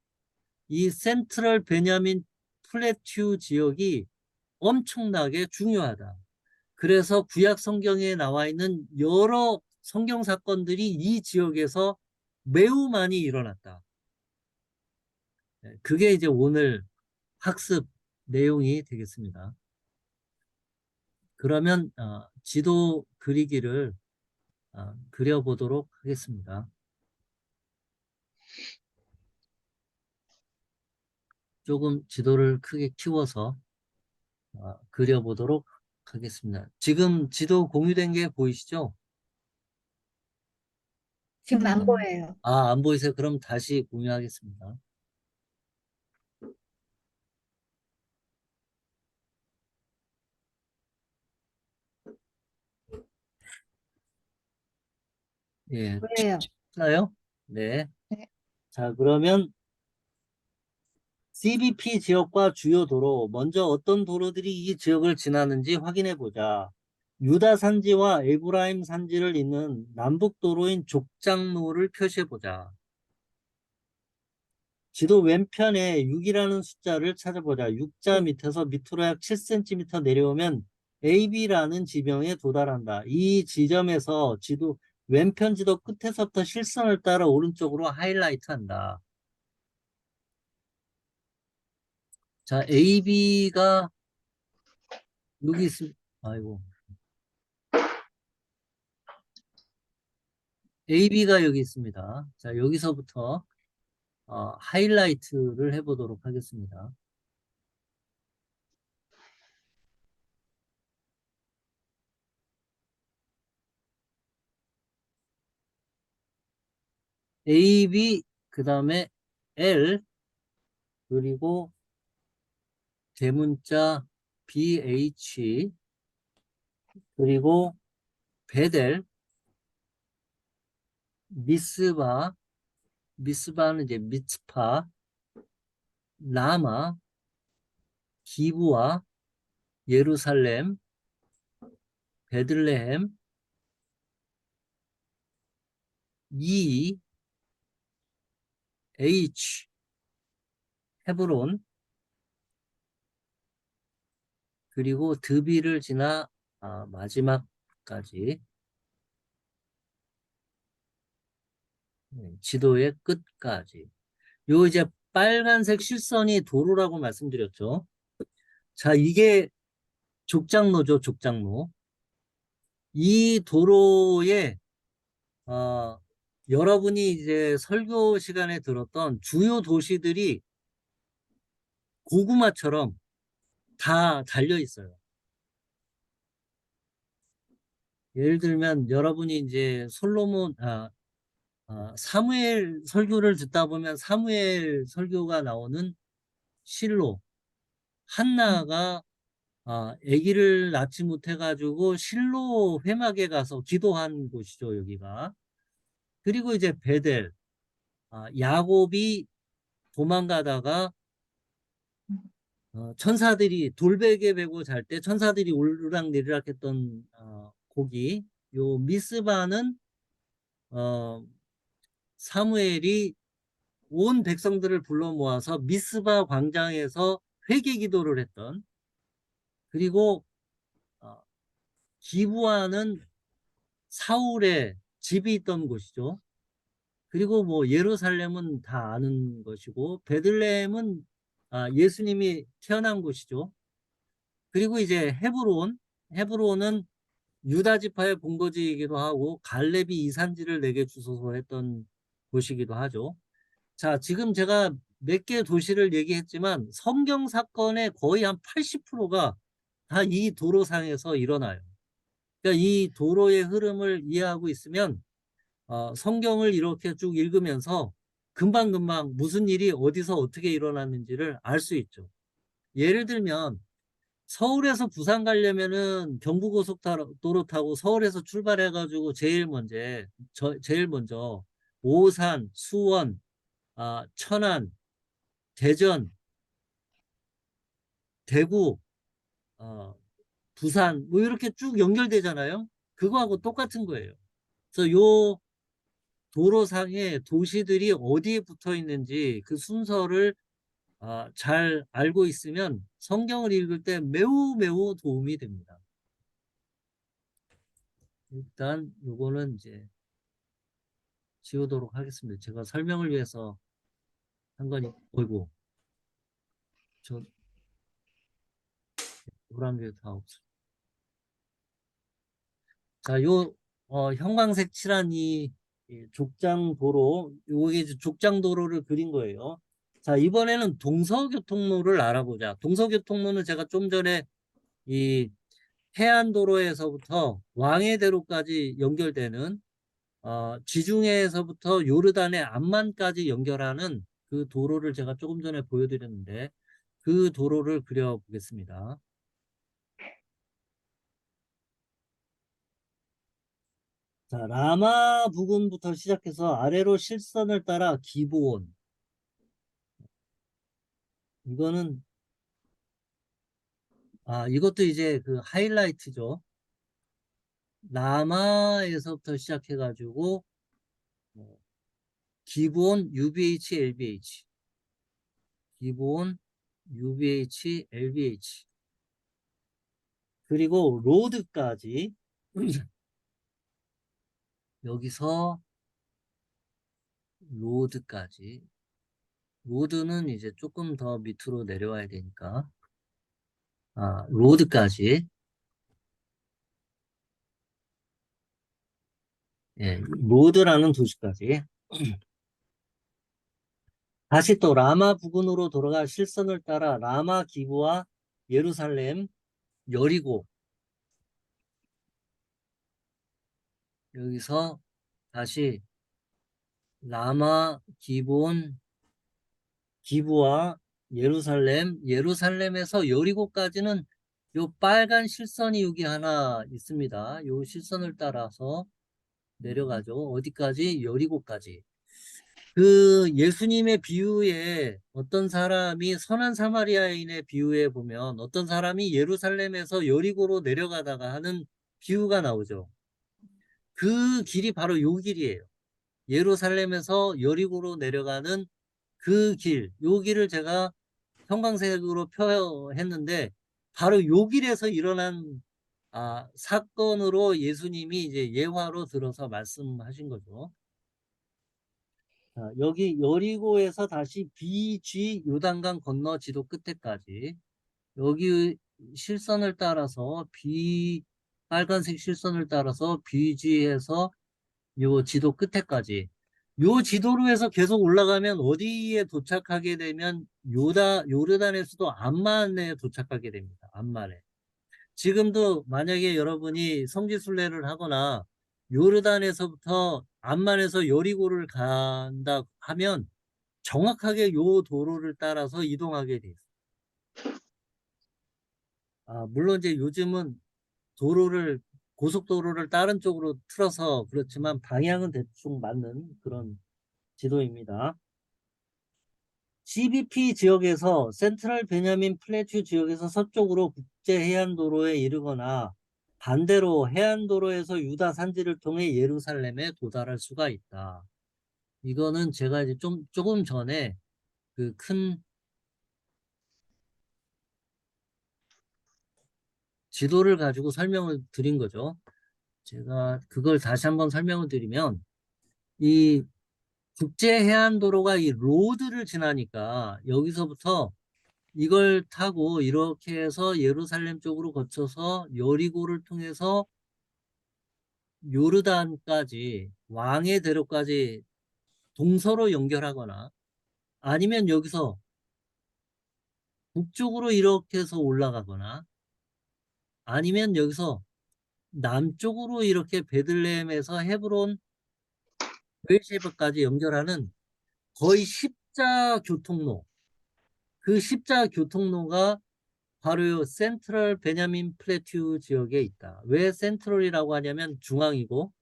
이 센트럴 베냐민 플래튜 지역이 엄청나게 중요하다. 그래서 구약 성경에 나와 있는 여러 성경 사건들이 이 지역에서 매우 많이 일어났다. 그게 이제 오늘 학습 내용이 되겠습니다. 그러면 지도 그리기를 그려보도록 하겠습니다. 조금 지도를 크게 키워서 그려보도록 하겠습니다. 지금 지도 공유된 게 보이시죠? 지금 안 보여요. 안 보이세요? 그럼 다시 공유하겠습니다. 예, 보여요. 나요? 네. 네. 자, 그러면 CBP 지역과 주요 도로, 먼저 어떤 도로들이 이 지역을 지나는지 확인해 보자. 유다 산지와 에브라임 산지를 잇는 남북도로인 족장로를 표시해 보자. 지도 왼편에 6이라는 숫자를 찾아보자. 6자 밑에서 밑으로 약 7cm 내려오면 AB라는 지명에 도달한다. 이 지점에서 지도 왼편 지도 끝에서부터 실선을 따라 오른쪽으로 하이라이트 한다. 자, AB가 여기 있습니다. 아이고. AB가 여기 있습니다. 자, 여기서부터 하이라이트를 해보도록 하겠습니다. AB, 그 다음에 L, 그리고 대문자 BH, 그리고 베델, 미스바, 미스바는 이제 미츠파, 라마, 기부아, 예루살렘, 베들레헴, 이, H, 헤브론, 그리고 드비를 지나 마지막까지 지도의 끝까지. 요 이제 빨간색 실선이 도로라고 말씀드렸죠. 자, 이게 족장로죠, 족장로. 이 도로에 여러분이 이제 설교 시간에 들었던 주요 도시들이 고구마처럼 다 달려 있어요. 예를 들면 여러분이 이제 사무엘 설교를 듣다 보면 사무엘 설교가 나오는 실로, 한나가 아기를 낳지 못해가지고 실로 회막에 가서 기도한 곳이죠, 여기가. 그리고 이제 베델, 야곱이 도망가다가 천사들이 돌베개 베고 잘 때 천사들이 오르락내리락 했던 고기. 요 미스바는 사무엘이 온 백성들을 불러 모아서 미스바 광장에서 회개 기도를 했던, 그리고 기브아는 사울의 집이 있던 곳이죠. 그리고 뭐 예루살렘은 다 아는 것이고 베들레헴은 예수님이 태어난 곳이죠. 그리고 이제 헤브론은 유다 지파의 본거지이기도 하고 갈렙이 이산지를 내게 주소서 했던 곳이기도 하죠. 자, 지금 제가 몇 개 도시를 얘기했지만 성경 사건의 거의 한 80%가 다 이 도로상에서 일어나요. 그러니까 이 도로의 흐름을 이해하고 있으면 성경을 이렇게 쭉 읽으면서 금방금방 무슨 일이 어디서 어떻게 일어났는지를 알 수 있죠. 예를 들면 서울에서 부산 가려면은 경부고속도로 타고 서울에서 출발해가지고 제일 먼저 오산, 수원, 천안, 대전, 대구, 어, 부산 뭐 이렇게 쭉 연결되잖아요. 그거하고 똑같은 거예요. 그래서 요 도로상에 도시들이 어디에 붙어 있는지 그 순서를 잘 알고 있으면 성경을 읽을 때 매우 매우 도움이 됩니다. 일단 요거는 이제 지우도록 하겠습니다. 제가 설명을 위해서 한 거니. 어이구, 저 노란 게 다 없어. 자, 형광색 칠한 이 족장도로, 요게 이제 족장도로를 그린 거예요. 자, 이번에는 동서교통로를 알아보자. 동서교통로는 제가 좀 전에 이 해안도로에서부터 왕해대로까지 연결되는 지중해에서부터 요르단의 암만까지 연결하는 그 도로를 제가 조금 전에 보여드렸는데 그 도로를 그려보겠습니다. 자, 라마 부근부터 시작해서 아래로 실선을 따라 기브온. 이거는 이것도 이제 그 하이라이트죠. 라마에서부터 시작해가지고 기브온, UBH, LBH, 기브온, UBH, LBH, 그리고 로드까지 여기서 로드까지. 로드는 이제 조금 더 밑으로 내려와야 되니까 로드까지. 예, 로드라는 도시까지. 다시 또 라마 부근으로 돌아가 실선을 따라 라마 기브와 예루살렘, 여리고, 여기서 다시 라마 기브온 기브와 예루살렘, 예루살렘에서 여리고까지는 요 빨간 실선이 여기 하나 있습니다. 요 실선을 따라서 내려가죠. 어디까지? 여리고까지. 그 예수님의 비유에 어떤 사람이 선한 사마리아인의 비유에 보면 어떤 사람이 예루살렘에서 여리고로 내려가다가 하는 비유가 나오죠. 그 길이 바로 요 길이에요. 예루살렘에서 여리고로 내려가는 그 길, 요 길을 제가 형광색으로 표현했는데 바로 요 길에서 일어난 사건으로 예수님이 이제 예화로 들어서 말씀하신 거죠. 자, 여기 여리고에서 다시 BG 요단강 건너 지도 끝에까지 여기 실선을 따라서 빨간색 실선을 따라서 BG에서 요 지도 끝에까지 요 지도로 해서 계속 올라가면 어디에 도착하게 되면 요르단에서도 암만에 도착하게 됩니다. 암만에. 지금도 만약에 여러분이 성지순례를 하거나 요르단에서부터 암만에서 여리고를 간다 하면 정확하게 요 도로를 따라서 이동하게 돼 있어요. 물론 이제 요즘은 고속도로를 다른 쪽으로 틀어서 그렇지만 방향은 대충 맞는 그런 지도입니다. GBP 지역에서 센트럴 베냐민 플래튜 지역에서 서쪽으로 국제해안도로에 이르거나 반대로 해안도로에서 유다 산지를 통해 예루살렘에 도달할 수가 있다. 이거는 제가 이제 조금 전에 그 큰 지도를 가지고 설명을 드린 거죠. 제가 그걸 다시 한번 설명을 드리면 이 국제해안도로가 이 로드를 지나니까 여기서부터 이걸 타고 이렇게 해서 예루살렘 쪽으로 거쳐서 여리고를 통해서 요르단까지 왕의 대로까지 동서로 연결하거나 아니면 여기서 북쪽으로 이렇게 해서 올라가거나 아니면 여기서 남쪽으로 이렇게 베들레헴에서 헤브론 베르셰바까지 연결하는 거의 십자 교통로. 그 십자 교통로가 바로 요 센트럴 베냐민 플래튜 지역에 있다. 왜 센트럴이라고 하냐면 중앙이고,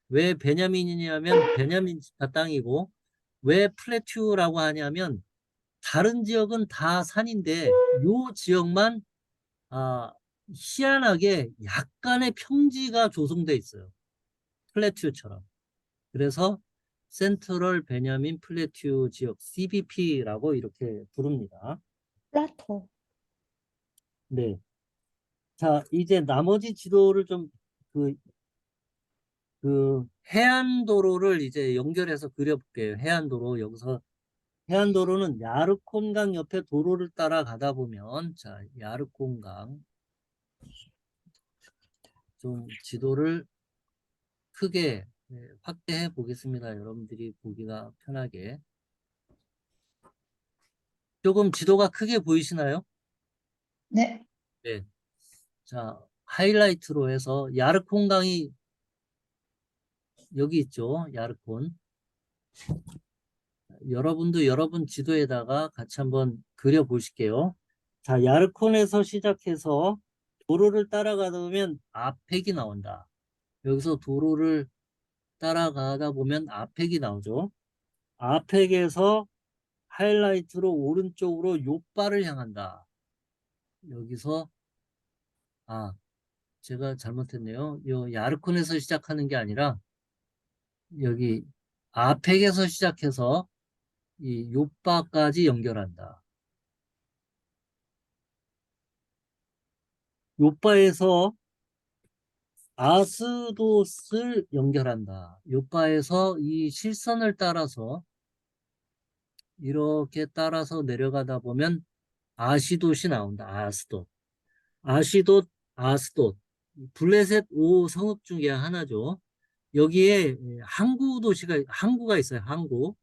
왜 베냐민이냐면 베냐민 지파 땅이고, 왜 플래튜라고 하냐면 다른 지역은 다 산인데 요 지역만 아, 희한하게 약간의 평지가 조성돼 있어요. 플래튜처럼. 그래서 센트럴 베냐민 플래튜 지역 CBP라고 이렇게 부릅니다. 플라토. 네. 자, 이제 나머지 지도를 좀 그, 해안도로를 이제 연결해서 그려볼게요. 해안도로. 여기서 해안도로는 야르콘강 옆에 도로를 따라 가다 보면, 자, 야르콘강. 좀 지도를 크게 확대해 보겠습니다. 여러분들이 보기가 편하게. 조금 지도가 크게 보이시나요? 네. 네. 자, 하이라이트로 해서 야르콘강이 여기 있죠. 야르콘. 여러분도 여러분 지도에다가 같이 한번 그려 보실게요. 자, 야르콘에서 시작해서 도로를 따라가다 보면 아펙이 나온다. 여기서 도로를 따라가다 보면 아펙이 나오죠. 아펙에서 하이라이트로 오른쪽으로 요바를 향한다. 여기서 아 제가 잘못했네요. 요 야르콘에서 시작하는 게 아니라 여기 아펙에서 시작해서 이 요바까지 연결한다. 요바에서 아스돗을 연결한다. 요바에서 이 실선을 따라서 이렇게 따라서 내려가다 보면 아시돗이 나온다. 아스돗. 아시돗, 아스돗. 블레셋 5 성읍 중에 하나죠. 여기에 항구 도시가, 항구가 있어요. 항구.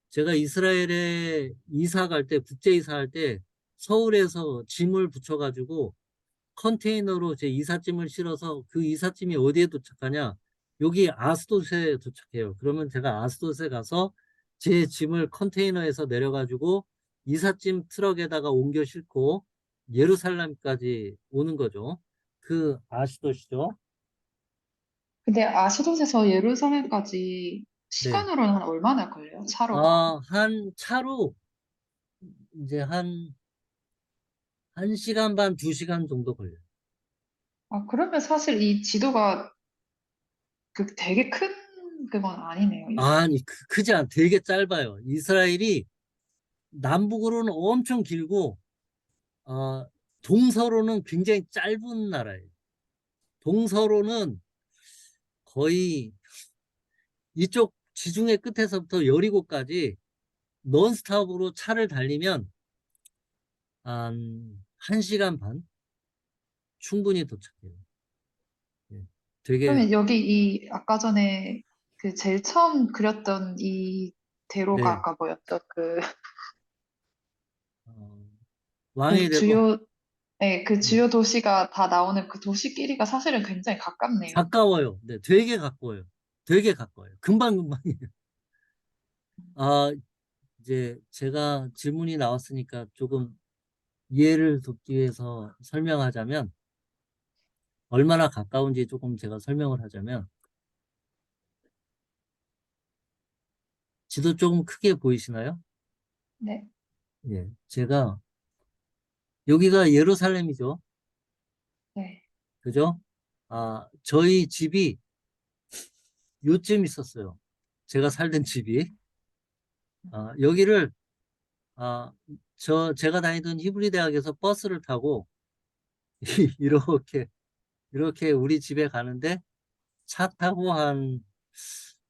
제가 이스라엘에 이사 갈 때, 국제 이사할 때 서울에서 짐을 붙여가지고 컨테이너로 제 이삿짐을 실어서 그 이삿짐이 어디에 도착하냐? 여기 아스돗에 도착해요. 그러면 제가 아스돗에 가서 제 짐을 컨테이너에서 내려가지고 이삿짐 트럭에다가 옮겨 싣고 예루살렘까지 오는 거죠. 그 아스돗이죠. 근데 아시돗에서 예루살렘까지 네. 시간으로는 한 얼마나 걸려요? 차로 가면? 한 차로 이제 한 시간 반, 두 시간 정도 걸려요. 아, 그러면 사실 이 지도가 그 되게 큰 그건 아니네요. 아니, 크지 않아. 되게 짧아요. 이스라엘이 남북으로는 엄청 길고, 어, 동서로는 굉장히 짧은 나라예요. 동서로는 거의 이쪽 지중해 끝에서부터 여리고까지 넌스톱으로 차를 달리면 한 1시간 반 충분히 도착해요. 예, 되게 그러면 여기 이 아까 전에 그 제일 처음 그렸던 이 대로가 네, 아까 뭐였죠? 그, 어, 그 왕의 대로 주요, 네, 그 네, 주요 도시가 다 나오는 그 도시끼리가 사실은 굉장히 가깝네요. 가까워요. 네, 되게 가까워요. 되게 가까워요. 금방금방이에요. 아, 이제 제가 질문이 나왔으니까 조금 이해를 돕기 위해서 설명하자면 얼마나 가까운지 조금 제가 설명을 하자면 지도 조금 크게 보이시나요? 네, 예, 제가 여기가 예루살렘이죠. 네. 그죠? 저희 집이 요쯤 있었어요. 제가 살던 집이. 여기를 아, 제가 다니던 히브리 대학에서 버스를 타고 이렇게 이렇게 우리 집에 가는데 차 타고 한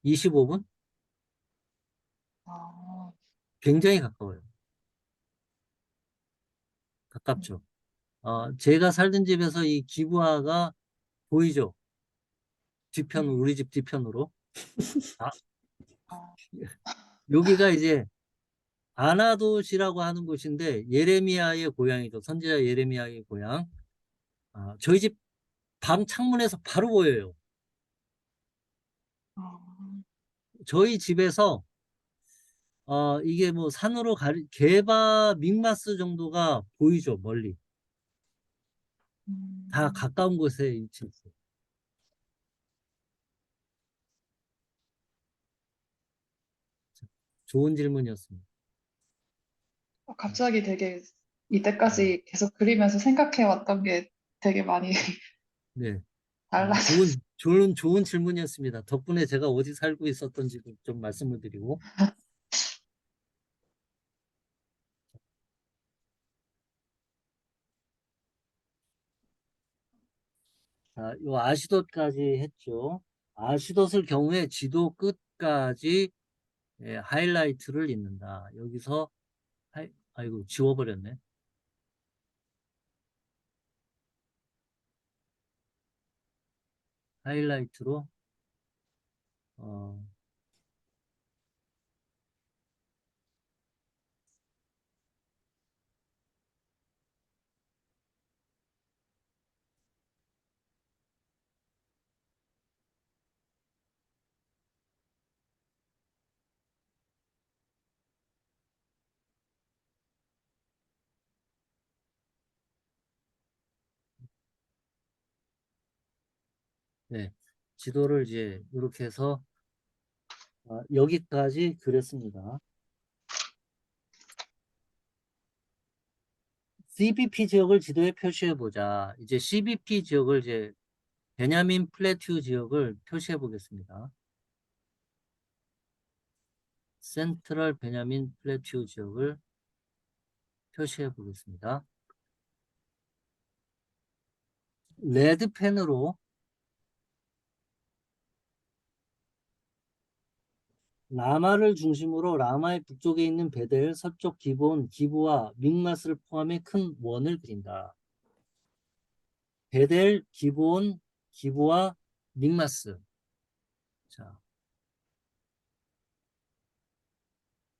25분? 아, 굉장히 가까워요. 가깝죠. 제가 살던 집에서 이 기부하가 보이죠? 뒤편, 네. 우리 집 뒤편으로. 아, 아, 여기가 이제 아나돗이라고 하는 곳인데 예레미야의 고향이죠. 선지자 예레미야의 고향. 저희 집 방 창문에서 바로 보여요. 아, 저희 집에서 이게 뭐 산으로 게바 믹마스 정도가 보이죠, 멀리. 다 음. 가까운 곳에 위치했어요. 좋은 질문이었습니다. 갑자기 되게 네. 이때까지 계속 그리면서 생각해 왔던 게 되게 많이 네. 달라졌어요. 좋은 질문이었습니다. 덕분에 제가 어디 살고 있었던지 좀 말씀을 드리고. 자, 요 아시돗까지 했죠. 아시돗을 경우에 지도 끝까지 하이라이트를 입는다. 여기서 아이고 지워버렸네. 하이라이트로 어, 네, 지도를 이제 이렇게 해서 여기까지 그렸습니다. CBP 지역을 지도에 표시해 보자. 이제 CBP 지역을 이제 베냐민 플래튜 지역을 표시해 보겠습니다. 센트럴 베냐민 플래튜 지역을 표시해 보겠습니다. 레드펜으로 라마를 중심으로 라마의 북쪽에 있는 베델, 서쪽 기본, 기부와 믹마스를 포함해 큰 원을 그린다. 베델, 기본, 기부와 믹마스. 자,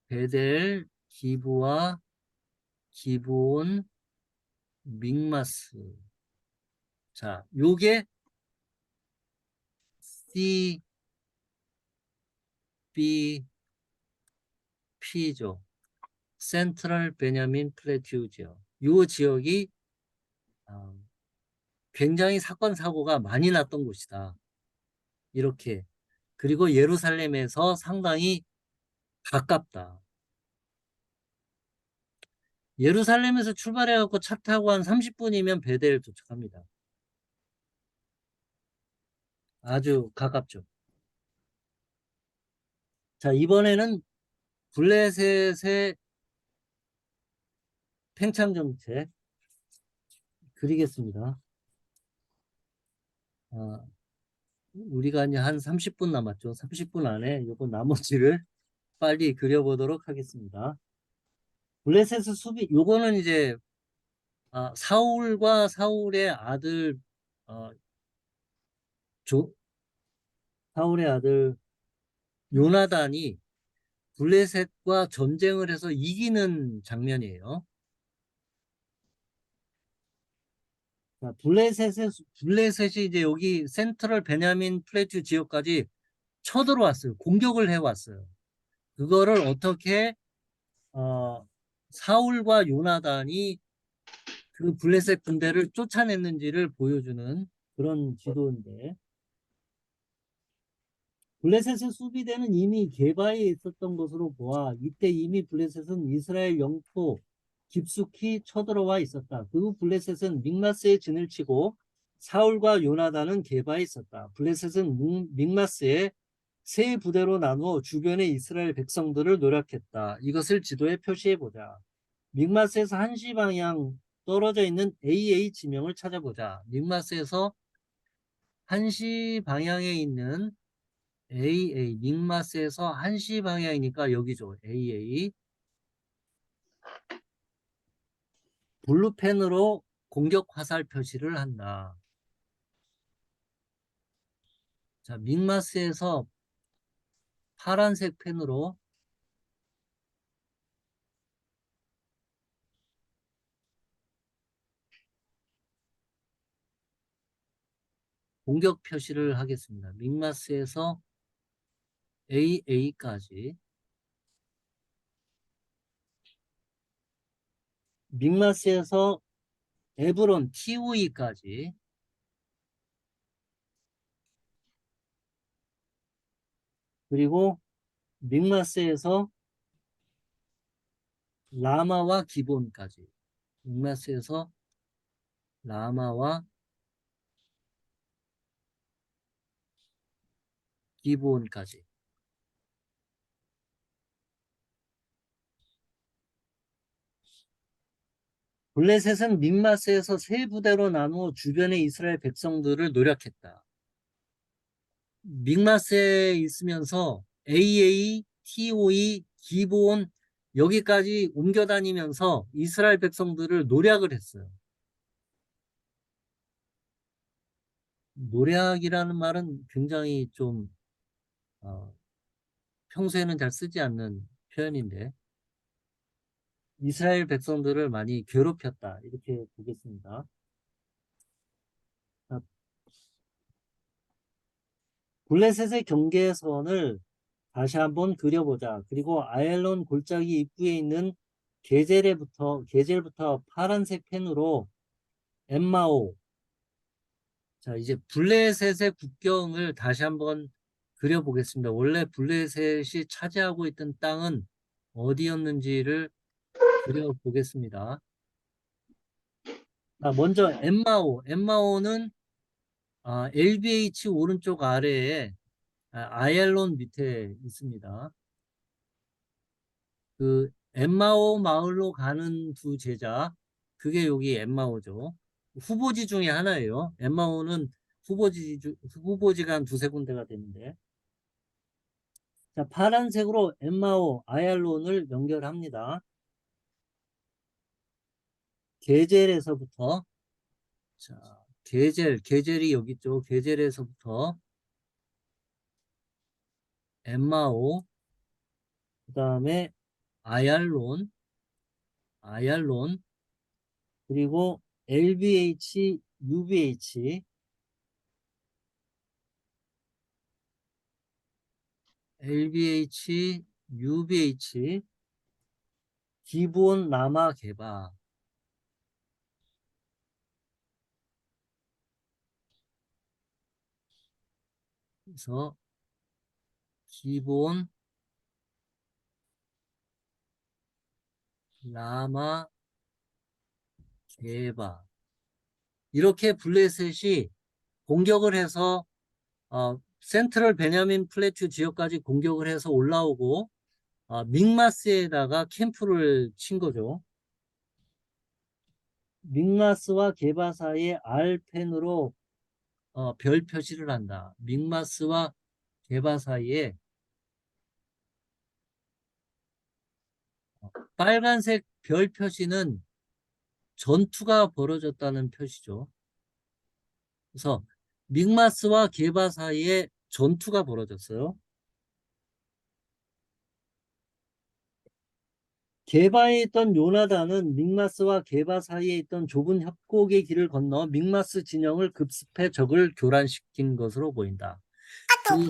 베델, 기부와 기본, 믹마스. 자, 요게 CBP죠. 센트럴 베냐민 플래튜 지역. 요 지역이 어, 굉장히 사건 사고가 많이 났던 곳이다. 이렇게. 그리고 예루살렘에서 상당히 가깝다. 예루살렘에서 출발해갖고 차 타고 한 30분이면 베델 도착합니다. 아주 가깝죠. 자, 이번에는 블레셋의 팽창 정책 그리겠습니다. 우리가 이제 한 30분 남았죠. 30분 안에 이거 나머지를 빨리 그려보도록 하겠습니다. 블레셋의 수비, 요거는 이제 사울과 사울의 아들 어, 조, 사울의 아들 요나단이 블레셋과 전쟁을 해서 이기는 장면이에요. 자, 블레셋이 이제 여기 센트럴 베냐민 플래투 지역까지 쳐들어왔어요. 공격을 해왔어요. 그거를 어떻게 사울과 요나단이 그 블레셋 군대를 쫓아냈는지를 보여주는 그런 지도인데, 블레셋의 수비대는 이미 게바에 있었던 것으로 보아 이때 이미 블레셋은 이스라엘 영토 깊숙이 쳐들어와 있었다. 그 후 블레셋은 믹마스에 진을 치고 사울과 요나단은 게바에 있었다. 블레셋은 믹마스에 세 부대로 나누어 주변의 이스라엘 백성들을 노력했다. 이것을 지도에 표시해보자. 믹마스에서 한시 방향 떨어져 있는 AA 지명을 찾아보자. 믹마스에서 한시 방향에 있는 AA, 믹마스에서 한시 방향이니까 여기죠. AA. 블루펜으로 공격 화살 표시를 한다. 자, 믹마스에서 파란색 펜으로 공격 표시를 하겠습니다. 믹마스에서 AA까지. 믹마스에서 에브론 TOE까지, 그리고 믹마스에서 라마와 기본까지, 믹마스에서 라마와 기본까지. 블레셋은 믹마스에서 세 부대로 나누어 주변의 이스라엘 백성들을 노력했다. 믹마스에 있으면서 AA, TOE, 기본 여기까지 옮겨 다니면서 이스라엘 백성들을 노략을 했어요. 노략이라는 말은 굉장히 좀 평소에는 잘 쓰지 않는 표현인데 이스라엘 백성들을 많이 괴롭혔다 이렇게 보겠습니다. 자, 블레셋의 경계선을 다시 한번 그려보자. 그리고 아얄론 골짜기 입구에 있는 게젤부터 파란색 펜으로 엠마오. 자, 이제 블레셋의 국경을 다시 한번 그려보겠습니다. 원래 블레셋이 차지하고 있던 땅은 어디였는지를 그려보겠습니다. 자, 먼저 엠마오는 LBH 오른쪽 아래에 아얄론 밑에 있습니다. 그 엠마오 마을로 가는 두 제자, 그게 여기 엠마오죠. 후보지 중에 하나예요. 엠마오는 후보지가 한 두세 군데가 되는데, 자, 파란색으로 엠마오 아얄론을 연결합니다. 게젤에서부터, 자, 게젤이 여기 있죠. 게젤에서부터 엠마오, 그 다음에 아얄론, 그리고 LBH, UBH, 기본 라마 개바. 그래서 기본 라마 개바. 이렇게 블레셋이 공격을 해서 센트럴 베냐민 플래튜 지역까지 공격을 해서 올라오고 믹마스에다가 캠프를 친 거죠. 믹마스와 게바 사이에 R펜으로 별 표시를 한다. 믹마스와 게바 사이에 빨간색 별 표시는 전투가 벌어졌다는 표시죠. 그래서 믹마스와 게바 사이에 전투가 벌어졌어요. 게바에 있던 요나단은 믹마스와 게바 사이에 있던 좁은 협곡의 길을 건너 믹마스 진영을 급습해 적을 교란시킨 것으로 보인다. 그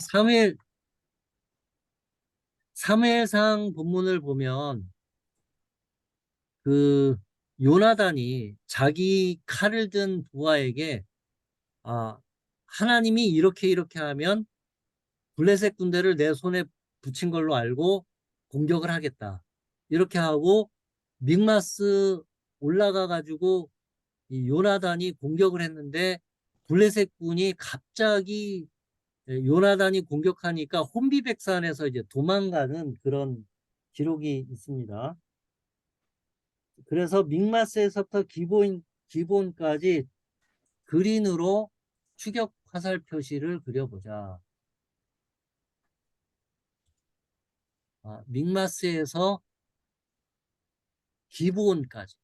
사무엘상 본문을 보면 그 요나단이 자기 칼을 든 부하에게 하나님이 이렇게 하면 블레셋 군대를 내 손에 붙인 걸로 알고 공격을 하겠다. 이렇게 하고 믹마스 올라가 가지고 이 요나단이 공격을 했는데 블레셋 군이 갑자기 요나단이 공격하니까 혼비백산에서 이제 도망가는 그런 기록이 있습니다. 그래서 믹마스에서부터 기본까지 그린으로 추격 화살 표시를 그려보자. 믹마스에서 기브온까지.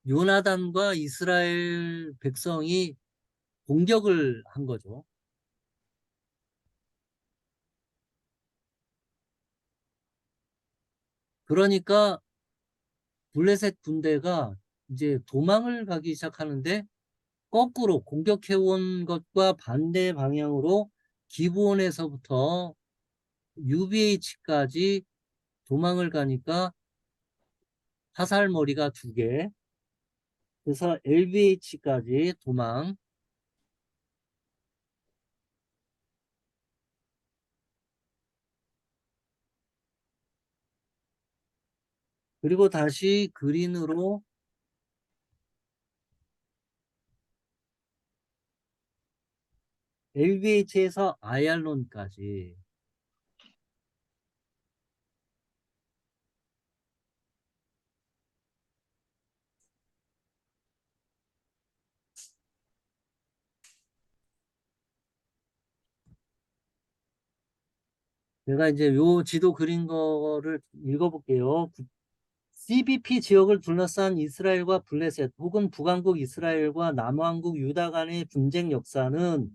요나단과 이스라엘 백성이 공격을 한 거죠. 그러니까 블레셋 군대가 이제 도망을 가기 시작하는데 거꾸로 공격해온 것과 반대 방향으로 기브온에서부터 UBH까지 도망을 가니까 화살머리가 2개. 그래서 LBH까지 도망. 그리고 다시 그린으로 LBH에서 아얄론까지. 제가 이제 요 지도 그린 거를 읽어볼게요. CBP 지역을 둘러싼 이스라엘과 블레셋 혹은 북왕국 이스라엘과 남왕국 유다 간의 분쟁 역사는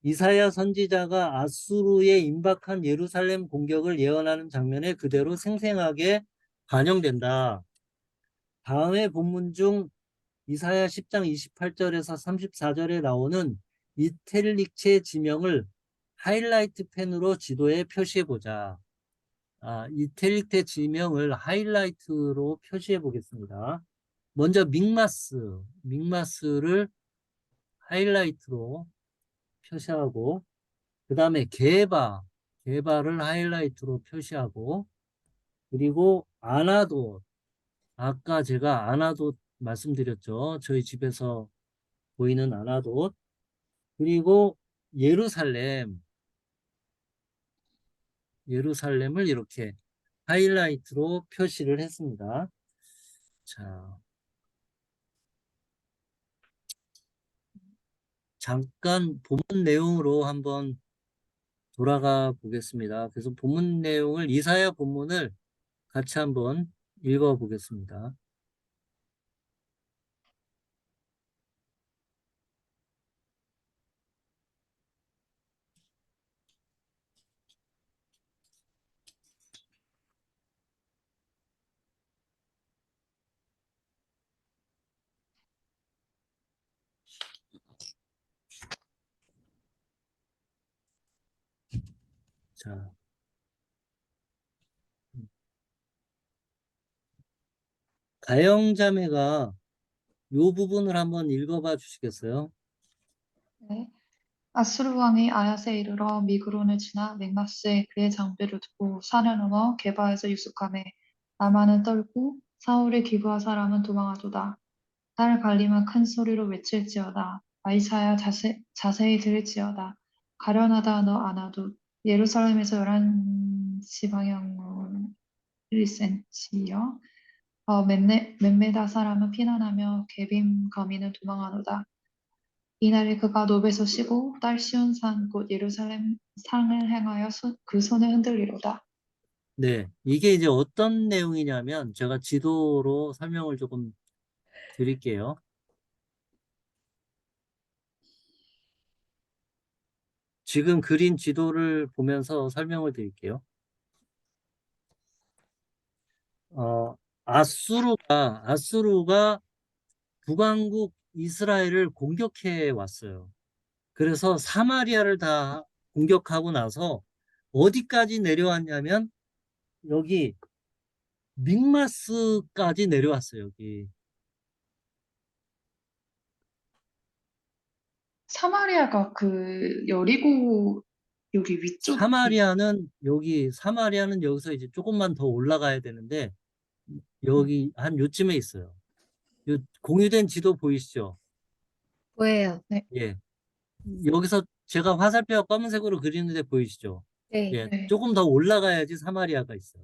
이사야 선지자가 아수르에 임박한 예루살렘 공격을 예언하는 장면에 그대로 생생하게 반영된다. 다음의 본문 중 이사야 10장 28절에서 34절에 나오는 이텔릭체 지명을 하이라이트 펜으로 지도에 표시해 보자. 이텔릭체 지명을 하이라이트로 표시해 보겠습니다. 먼저 믹마스를 하이라이트로 표시하고, 그 다음에 게바를 하이라이트로 표시하고, 그리고 아나돗, 아까 제가 아나돗 말씀드렸죠. 저희 집에서 보이는 아나돗. 그리고 예루살렘을 이렇게 하이라이트로 표시를 했습니다. 자, 잠깐 본문 내용으로 한번 돌아가 보겠습니다. 그래서 본문 내용을, 이사야 본문을 같이 한번 읽어 보겠습니다. 자, 가영자매가 이 부분을 한번 읽어봐 주시겠어요? 네. 아수르 왕이 아얏에 이르러 미그론을 지나 믹마스에 그의 장비를 두고 산을 넘어 게바에서 유숙하매 나만은 떨고 사울의 기부한 사람은 도망하도다. 딸 갈림은 큰 소리로 외칠지어다. 아이사야 자세히 들을지어다. 가련하다 너 아나도 예루살렘에서 11시 방향으로 1cm여 멤메다 사람은 피난하며 게빔 거미는 도망하노다. 이날에 그가 노베소 쉬고 딸 시온산 곧 예루살렘 상을 향하여 그 손을 흔들리로다. 네, 이게 이제 어떤 내용이냐면, 제가 지도로 설명을 조금 드릴게요. 지금 그린 지도를 보면서 설명을 드릴게요. 아수르가 북왕국 이스라엘을 공격해 왔어요. 그래서 사마리아를 다 공격하고 나서 어디까지 내려왔냐면 여기 믹마스까지 내려왔어요. 여기 사마리아가 그 여리고 여기 위쪽이 사마리아는 여기서 이제 조금만 더 올라가야 되는데 여기 한 요쯤에 있어요. 요 공유된 지도 보이시죠? 뭐예요? 네, 예. 여기서 제가 화살표가 검은색으로 그리는데 보이시죠? 네. 예. 네. 조금 더 올라가야지 사마리아가 있어요.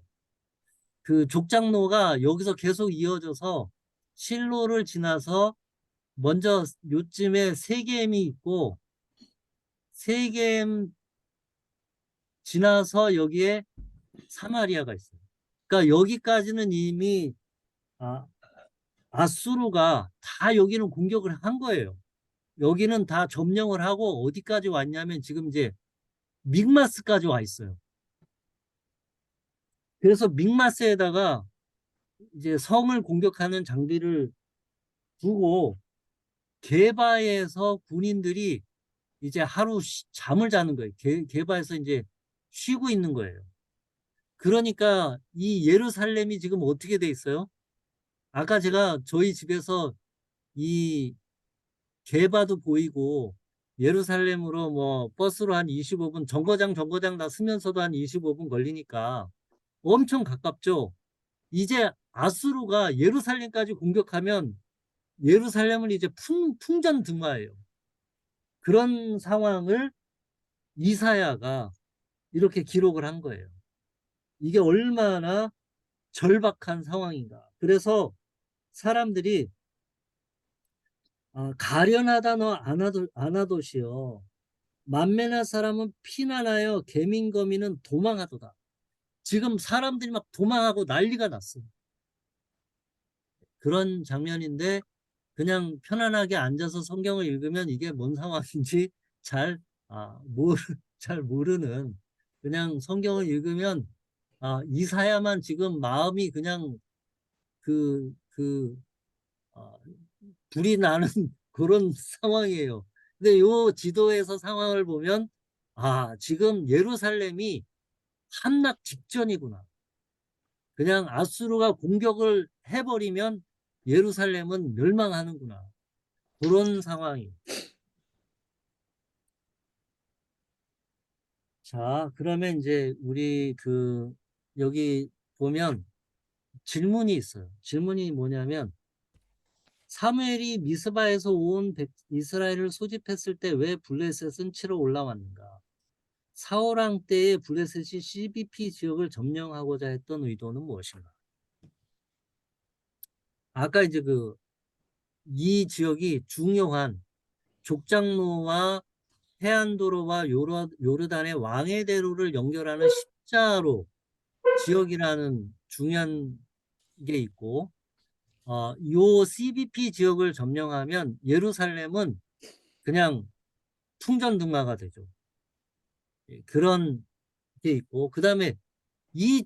그 족장로가 여기서 계속 이어져서 실로를 지나서 먼저 요쯤에 세겜이 있고 세겜 지나서 여기에 사마리아가 있어요. 그러니까 여기까지는 이미 아, 아수르가 다 여기는 공격을 한 거예요. 여기는 다 점령을 하고 어디까지 왔냐면 지금 이제 믹마스까지 와 있어요. 그래서 믹마스에다가 이제 성을 공격하는 장비를 두고 게바에서 군인들이 이제 하루 잠을 자는 거예요. 게바에서 이제 쉬고 있는 거예요. 그러니까 이 예루살렘이 지금 어떻게 돼 있어요? 아까 제가 저희 집에서 이 개바도 보이고 예루살렘으로 뭐 버스로 한 25분, 정거장 다 쓰면서도 한 25분 걸리니까 엄청 가깝죠. 이제 아수르가 예루살렘까지 공격하면 예루살렘을 이제 풍전등화해요. 그런 상황을 이사야가 이렇게 기록을 한 거예요. 이게 얼마나 절박한 상황인가. 그래서 사람들이 가련하다 너 아나도시여 만면한 사람은 피난하여 계민거민은 도망하도다. 지금 사람들이 막 도망하고 난리가 났어. 그런 장면인데 그냥 편안하게 앉아서 성경을 읽으면 이게 뭔 상황인지 잘, 잘 모르는, 그냥 성경을 읽으면 이사야만 지금 마음이 그냥 그, 그, 아, 불이 나는 그런 상황이에요. 근데 요 지도에서 상황을 보면 지금 예루살렘이 함락 직전이구나. 그냥 아수르가 공격을 해버리면 예루살렘은 멸망하는구나. 그런 상황이. 자, 그러면 이제 우리 여기 보면 질문이 있어요. 질문이 뭐냐면 사무엘이 미스바에서 온 이스라엘을 소집했을 때 왜 블레셋은 치러 올라왔는가? 사울왕 때에 블레셋이 CBP 지역을 점령하고자 했던 의도는 무엇인가? 아까 이제 이 지역이 중요한 족장로와 해안도로와 요르단의 왕의 대로를 연결하는 십자로 지역이라는 중요한 게 있고, 요 CBP 지역을 점령하면 예루살렘은 그냥 풍전등화가 되죠. 예, 그런 게 있고, 그 다음에 이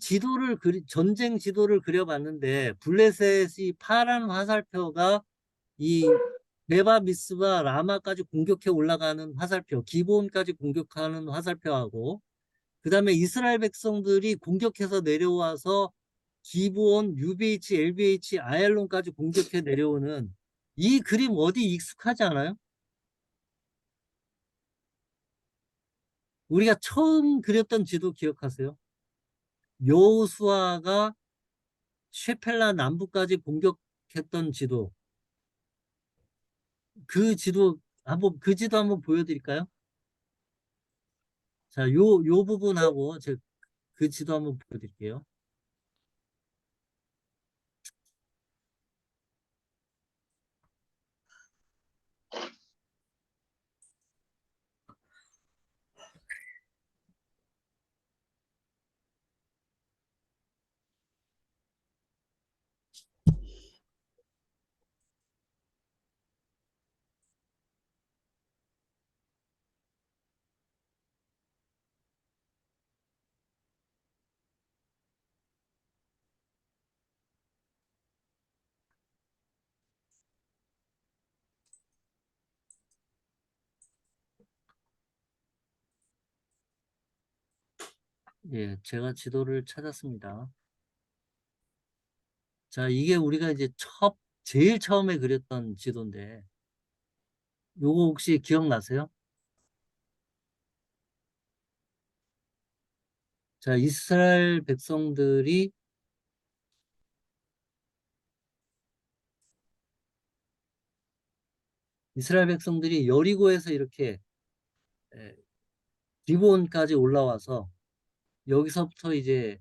전쟁 지도를 그려봤는데, 블레셋이 파란 화살표가 이 네바미스와 라마까지 공격해 올라가는 화살표, 기브온까지 공격하는 화살표하고, 그 다음에 이스라엘 백성들이 공격해서 내려와서 기브온, UBH, LBH, 아얄론까지 공격해 내려오는 이 그림 어디 익숙하지 않아요? 우리가 처음 그렸던 지도 기억하세요? 여호수아가 쉐펠라 남부까지 공격했던 지도. 그 지도 한번 보여드릴까요? 자, 요 부분하고 그 지도 한번 보여드릴게요. 예, 제가 지도를 찾았습니다. 자, 이게 우리가 이제 제일 처음에 그렸던 지도인데, 요거 혹시 기억나세요? 자, 이스라엘 백성들이 여리고에서 이렇게 에, 기브온까지 올라와서 여기서부터 이제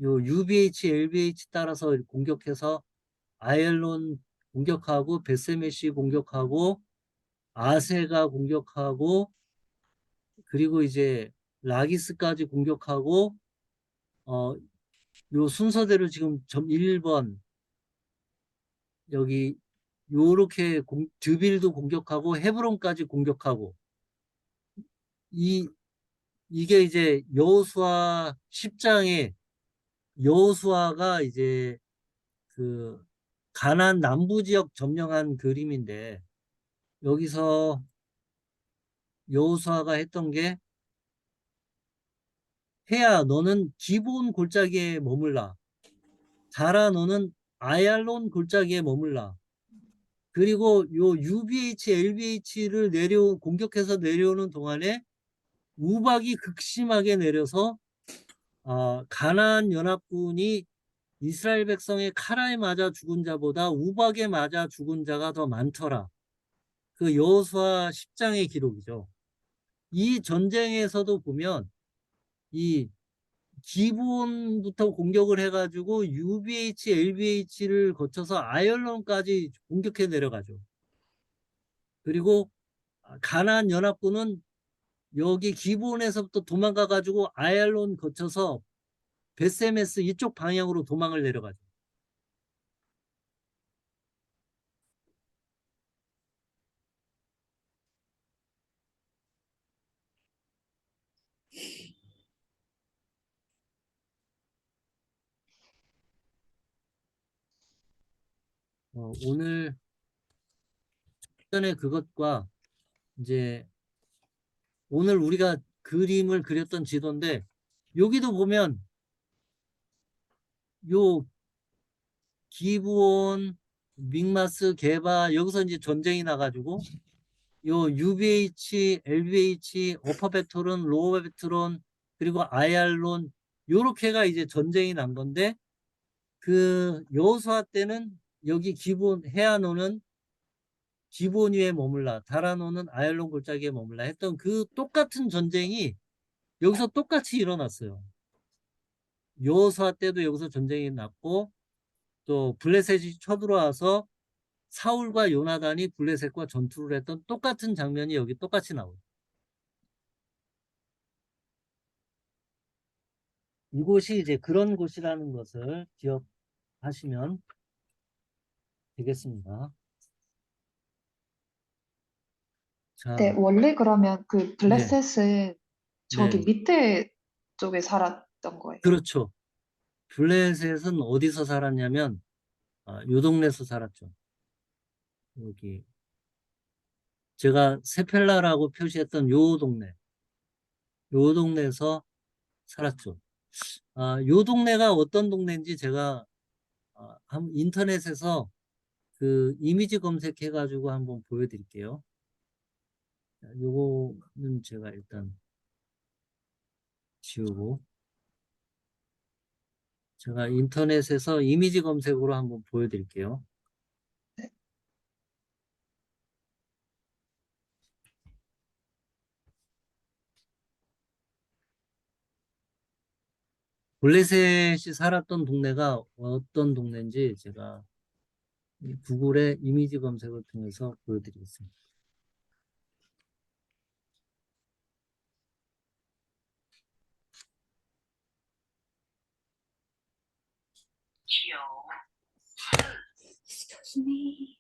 요 UBH, LBH 따라서 공격해서 아엘론 공격하고 베세메시 공격하고 아세가 공격하고 그리고 이제 라기스까지 공격하고 요 순서대로 지금 1번 여기 요렇게 드빌도 공격하고 헤브론까지 공격하고 이게 이제 여호수아 10장에 여호수아가 이제 그 가나안 남부 지역 점령한 그림인데 여기서 여호수아가 했던 게 해야 너는 기본 골짜기에 머물라. 달아 너는 아얄론 골짜기에 머물라. 그리고 요 UBH, LBH를 공격해서 내려오는 동안에 우박이 극심하게 내려서 가나안 연합군이 이스라엘 백성의 칼에 맞아 죽은 자보다 우박에 맞아 죽은 자가 더 많더라. 그 여호수아 10장의 기록이죠. 이 전쟁에서도 보면 이 기본부터 공격을 해가지고 UBH, LBH를 거쳐서 아열론까지 공격해 내려가죠. 그리고 가나안 연합군은 여기 기본에서부터 도망가가지고 아얄론 거쳐서 베세메스 이쪽 방향으로 도망을 내려가죠. 오늘 전에 그것과 이제 오늘 우리가 그림을 그렸던 지도인데 여기도 보면 요 기브온, 믹마스, 게바 여기서 이제 전쟁이 나가지고 요 UBH, LBH, 어퍼 베토론, 로어 베토론 그리고 아얄론 요렇게가 이제 전쟁이 난 건데 그 여호수아 때는 여기 기본 해안호는 기본 위에 머물라 다란호는 아얄론 골짜기에 머물라 했던 그 똑같은 전쟁이 여기서 똑같이 일어났어요. 여호수아 때도 여기서 전쟁이 났고 또 블레셋이 쳐들어와서 사울과 요나단이 블레셋과 전투를 했던 똑같은 장면이 여기 똑같이 나오죠. 이곳이 이제 그런 곳이라는 것을 기억하시면 되겠습니다. 네, 자, 원래 그러면 그 네, 블레셋은 저기 네, 밑에 쪽에 살았던 거예요. 그렇죠. 블레셋은 어디서 살았냐면 요 동네에서 살았죠. 여기 제가 세펠라라고 표시했던 요 동네에서 살았죠. 요 동네가 어떤 동네인지 제가 인터넷에서 그 이미지 검색해가지고 한번 보여드릴게요. 요거는 제가 일단 지우고 제가 인터넷에서 이미지 검색으로 한번 보여드릴게요. 블레셋이 살았던 동네가 어떤 동네인지 제가 이 구글에 이미지 검색을 통해서 보여드리겠습니다. Excuse me.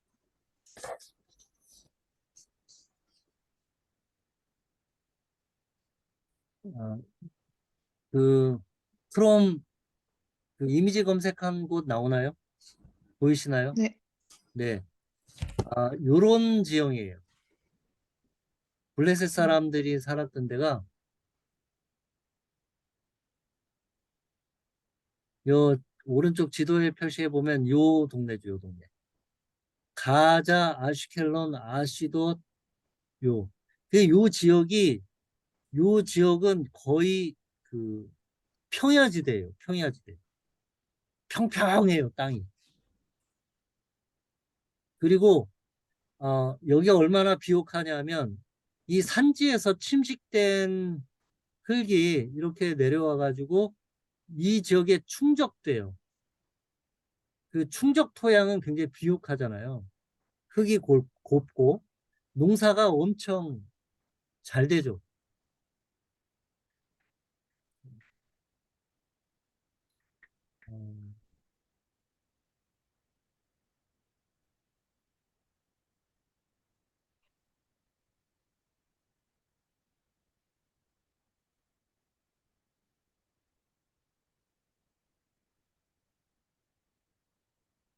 아, 그 크롬 그 이미지 검색한 곳 나오나요? 보이시나요? 네, 네. 요런 지형이에요. 블레셋 사람들이 살았던 데가 요 오른쪽 지도에 표시해 보면 요 동네죠, 요 동네. 가자, 아슈켈론, 아시돗 요. 요 지역은 거의 그 평야지대예요. 평야지대. 평평해요, 땅이. 그리고 여기가 얼마나 비옥하냐면 이 산지에서 침식된 흙이 이렇게 내려와 가지고 이 지역에 충적돼요. 그 충적 토양은 굉장히 비옥하잖아요. 흙이 곱고 농사가 엄청 잘 되죠. 어,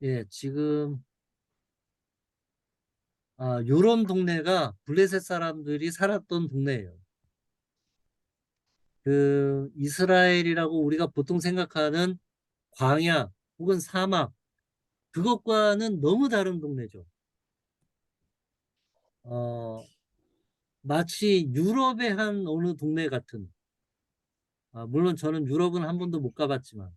예, 지금 요런 동네가 블레셋 사람들이 살았던 동네예요. 그 이스라엘이라고 우리가 보통 생각하는 광야 혹은 사막, 그것과는 너무 다른 동네죠. 마치 유럽의 한 어느 동네 같은, 물론 저는 유럽은 한 번도 못 가봤지만,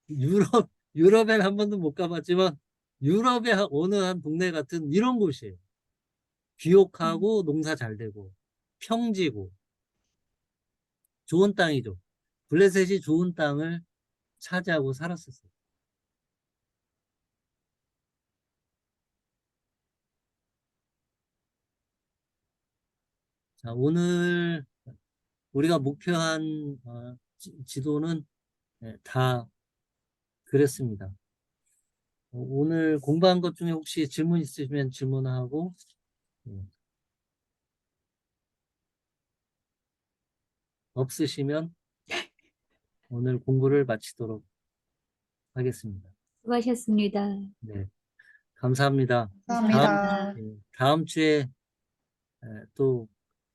유럽엔 한 번도 못 가봤지만, 유럽의 어느 한 동네 같은 이런 곳이에요. 비옥하고 농사 잘 되고, 평지고, 좋은 땅이죠. 블레셋이 좋은 땅을 차지하고 살았었어요. 자, 오늘 우리가 목표한 지도는 다 그랬습니다. 오늘 공부한 것 중에 혹시 질문 있으시면 질문하고, 없으시면 오늘 공부를 마치도록 하겠습니다. 수고하셨습니다. 네, 감사합니다. 감사합니다. 다음 주에 또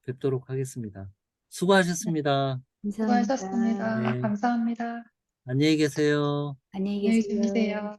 뵙도록 하겠습니다. 수고하셨습니다. 감사합니다. 수고하셨습니다. 네. 감사합니다. 안녕히 계세요. 안녕히 안녕히 계세요. 주무세요.